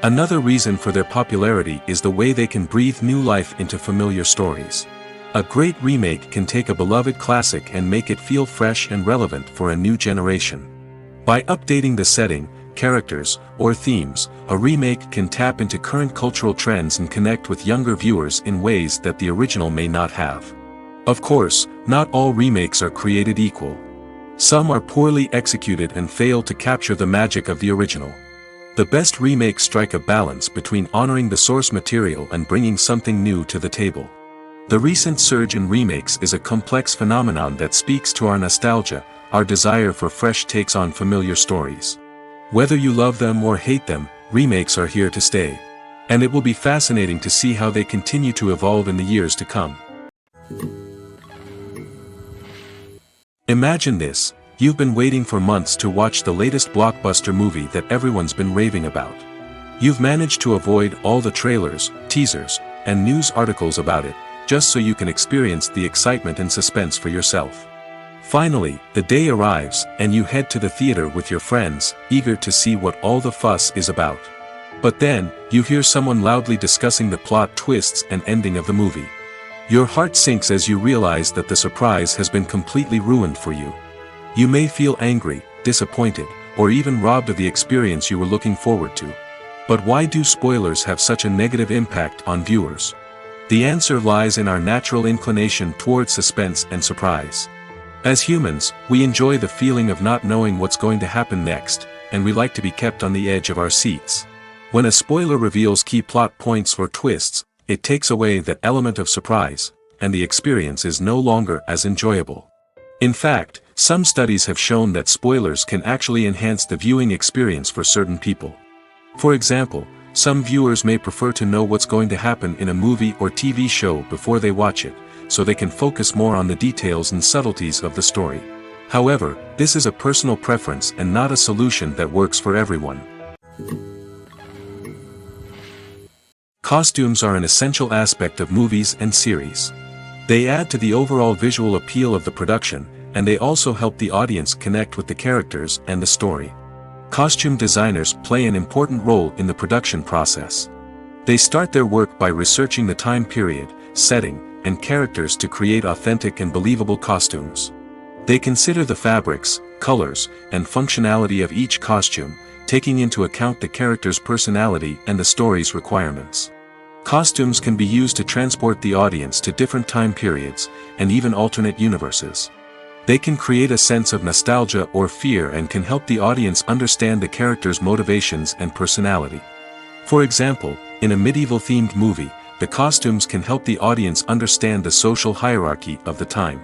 Another reason for their popularity is the way they can breathe new life into familiar stories. A great remake can take a beloved classic and make it feel fresh and relevant for a new generation. By updating the setting, characters, or themes, a remake can tap into current cultural trends and connect with younger viewers in ways that the original may not have. Of course, not all remakes are created equal. Some are poorly executed and fail to capture the magic of the original. The best remakes strike a balance between honoring the source material and bringing something new to the table. The recent surge in remakes is a complex phenomenon that speaks to our nostalgia, our desire for fresh takes on familiar stories. Whether you love them or hate them, remakes are here to stay. And it will be fascinating to see how they continue to evolve in the years to come. Imagine this: you've been waiting for months to watch the latest blockbuster movie that everyone's been raving about. You've managed to avoid all the trailers, teasers, and news articles about it, just so you can experience the excitement and suspense for yourself. Finally, the day arrives, and you head to the theater with your friends, eager to see what all the fuss is about. But then, you hear someone loudly discussing the plot twists and ending of the movie. Your heart sinks as you realize that the surprise has been completely ruined for you. You may feel angry, disappointed, or even robbed of the experience you were looking forward to. But why do spoilers have such a negative impact on viewers? The answer lies in our natural inclination toward suspense and surprise. As humans, we enjoy the feeling of not knowing what's going to happen next, and we like to be kept on the edge of our seats. When a spoiler reveals key plot points or twists, it takes away that element of surprise, and the experience is no longer as enjoyable. In fact, some studies have shown that spoilers can actually enhance the viewing experience for certain people. For example, some viewers may prefer to know what's going to happen in a movie or TV show before they watch it, so they can focus more on the details and subtleties of the story. However, this is a personal preference and not a solution that works for everyone. Costumes are an essential aspect of movies and series. They add to the overall visual appeal of the production, and they also help the audience connect with the characters and the story. Costume designers play an important role in the production process. They start their work by researching the time period, setting, and characters to create authentic and believable costumes. They consider the fabrics, colors, and functionality of each costume, taking into account the character's personality and the story's requirements. Costumes can be used to transport the audience to different time periods, and even alternate universes. They can create a sense of nostalgia or fear and can help the audience understand the character's motivations and personality. For example, in a medieval-themed movie, the costumes can help the audience understand the social hierarchy of the time.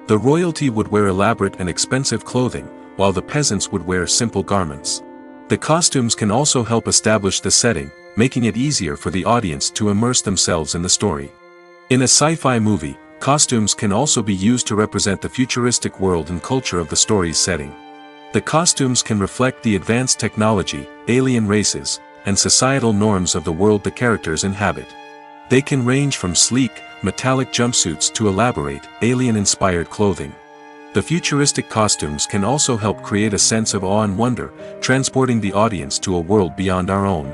The royalty would wear elaborate and expensive clothing, while the peasants would wear simple garments. The costumes can also help establish the setting, making it easier for the audience to immerse themselves in the story. In a sci-fi movie, costumes can also be used to represent the futuristic world and culture of the story's setting. The costumes can reflect the advanced technology, alien races, and societal norms of the world the characters inhabit. They can range from sleek, metallic jumpsuits to elaborate, alien-inspired clothing. The futuristic costumes can also help create a sense of awe and wonder, transporting the audience to a world beyond our own.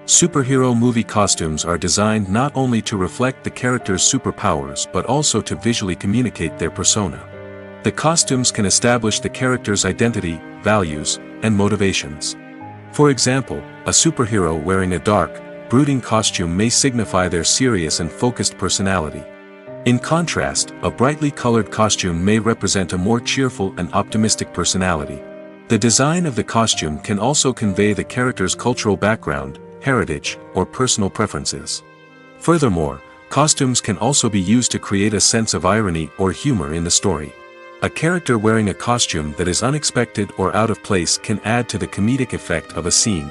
Superhero movie costumes are designed not only to reflect the character's superpowers but also to visually communicate their persona. The costumes can establish the character's identity, values, and motivations. For example, a superhero wearing a dark, brooding costume may signify their serious and focused personality. In contrast, a brightly colored costume may represent a more cheerful and optimistic personality. The design of the costume can also convey the character's cultural background, heritage, or personal preferences. Furthermore, costumes can also be used to create a sense of irony or humor in the story. A character wearing a costume that is unexpected or out of place can add to the comedic effect of a scene.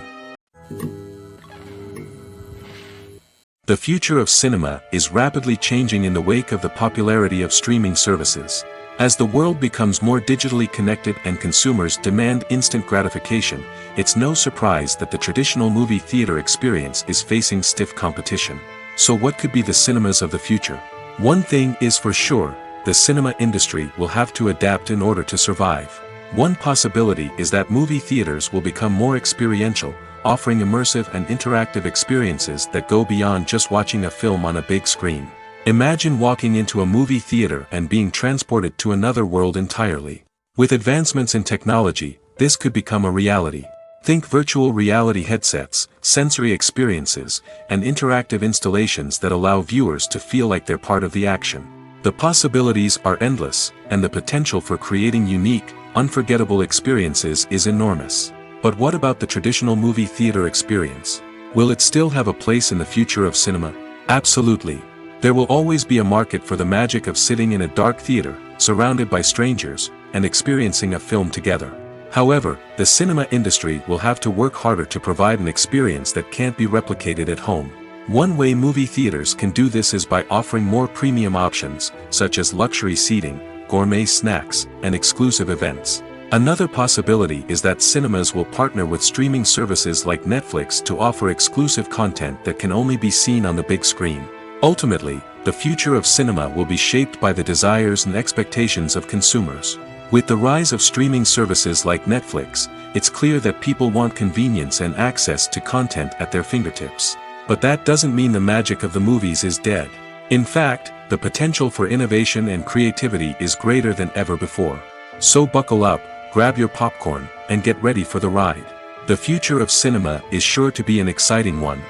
The future of cinema is rapidly changing in the wake of the popularity of streaming services. As the world becomes more digitally connected and consumers demand instant gratification, it's no surprise that the traditional movie theater experience is facing stiff competition. So what could be the cinemas of the future? One thing is for sure, the cinema industry will have to adapt in order to survive. One possibility is that movie theaters will become more experiential, offering immersive and interactive experiences that go beyond just watching a film on a big screen. Imagine walking into a movie theater and being transported to another world entirely. With advancements in technology, this could become a reality. Think virtual reality headsets, sensory experiences, and interactive installations that allow viewers to feel like they're part of the action. The possibilities are endless, and the potential for creating unique, unforgettable experiences is enormous. But what about the traditional movie theater experience? Will it still have a place in the future of cinema? Absolutely. There will always be a market for the magic of sitting in a dark theater, surrounded by strangers, and experiencing a film together. However, the cinema industry will have to work harder to provide an experience that can't be replicated at home. One way movie theaters can do this is by offering more premium options, such as luxury seating, gourmet snacks, and exclusive events. Another possibility is that cinemas will partner with streaming services like Netflix to offer exclusive content that can only be seen on the big screen. Ultimately, the future of cinema will be shaped by the desires and expectations of consumers. With the rise of streaming services like Netflix, it's clear that people want convenience and access to content at their fingertips. But that doesn't mean the magic of the movies is dead. In fact, the potential for innovation and creativity is greater than ever before. So buckle up, grab your popcorn, and get ready for the ride. The future of cinema is sure to be an exciting one.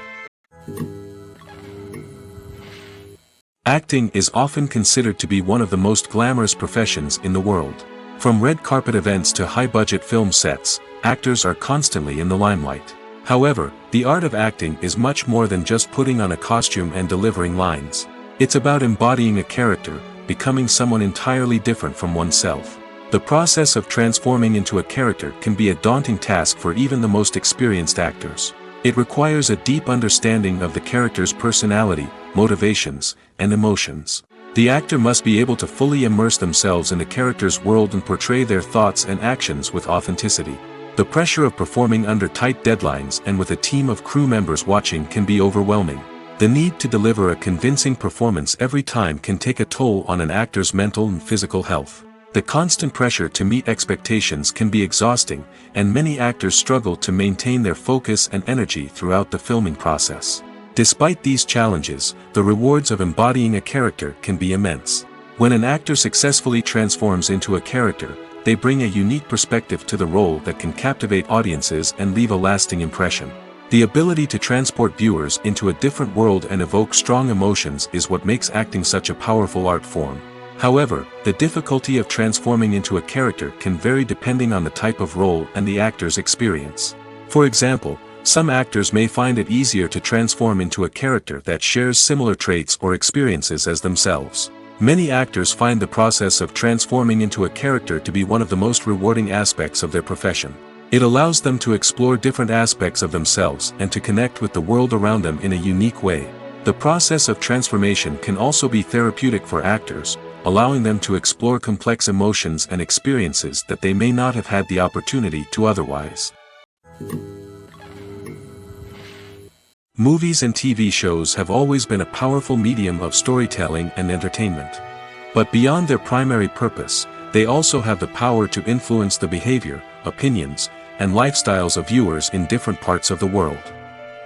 Acting is often considered to be one of the most glamorous professions in the world. From red carpet events to high-budget film sets, actors are constantly in the limelight. However, the art of acting is much more than just putting on a costume and delivering lines. It's about embodying a character, becoming someone entirely different from oneself. The process of transforming into a character can be a daunting task for even the most experienced actors. It requires a deep understanding of the character's personality, motivations, and emotions. The actor must be able to fully immerse themselves in the character's world and portray their thoughts and actions with authenticity. The pressure of performing under tight deadlines and with a team of crew members watching can be overwhelming. The need to deliver a convincing performance every time can take a toll on an actor's mental and physical health. The constant pressure to meet expectations can be exhausting, and many actors struggle to maintain their focus and energy throughout the filming process. Despite these challenges, the rewards of embodying a character can be immense. When an actor successfully transforms into a character, they bring a unique perspective to the role that can captivate audiences and leave a lasting impression. The ability to transport viewers into a different world and evoke strong emotions is what makes acting such a powerful art form. However, the difficulty of transforming into a character can vary depending on the type of role and the actor's experience. For example, some actors may find it easier to transform into a character that shares similar traits or experiences as themselves. Many actors find the process of transforming into a character to be one of the most rewarding aspects of their profession. It allows them to explore different aspects of themselves and to connect with the world around them in a unique way. The process of transformation can also be therapeutic for actors, allowing them to explore complex emotions and experiences that they may not have had the opportunity to otherwise. Movies and TV shows have always been a powerful medium of storytelling and entertainment. But beyond their primary purpose, they also have the power to influence the behavior, opinions, and lifestyles of viewers in different parts of the world.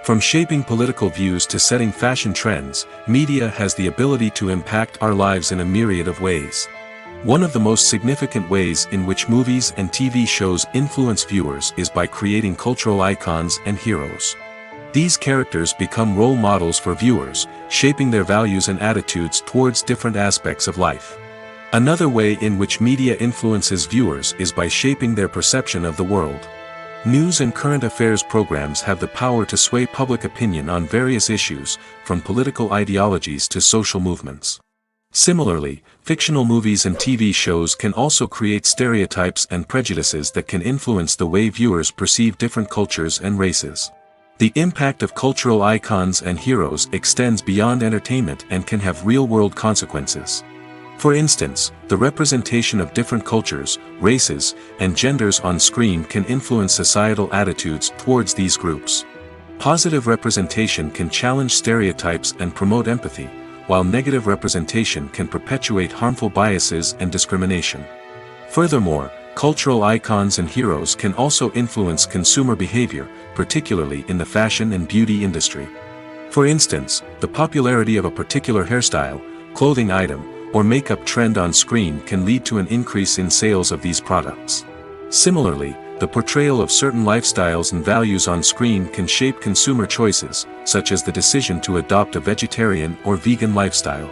From shaping political views to setting fashion trends, media has the ability to impact our lives in a myriad of ways. One of the most significant ways in which movies and TV shows influence viewers is by creating cultural icons and heroes. These characters become role models for viewers, shaping their values and attitudes towards different aspects of life. Another way in which media influences viewers is by shaping their perception of the world. News and current affairs programs have the power to sway public opinion on various issues, from political ideologies to social movements. Similarly, fictional movies and TV shows can also create stereotypes and prejudices that can influence the way viewers perceive different cultures and races. The impact of cultural icons and heroes extends beyond entertainment and can have real-world consequences. For instance, the representation of different cultures, races, and genders on screen can influence societal attitudes towards these groups. Positive representation can challenge stereotypes and promote empathy, while negative representation can perpetuate harmful biases and discrimination. Furthermore, cultural icons and heroes can also influence consumer behavior, particularly in the fashion and beauty industry. For instance, the popularity of a particular hairstyle, clothing item, or makeup trend on screen can lead to an increase in sales of these products. Similarly, the portrayal of certain lifestyles and values on screen can shape consumer choices, such as the decision to adopt a vegetarian or vegan lifestyle.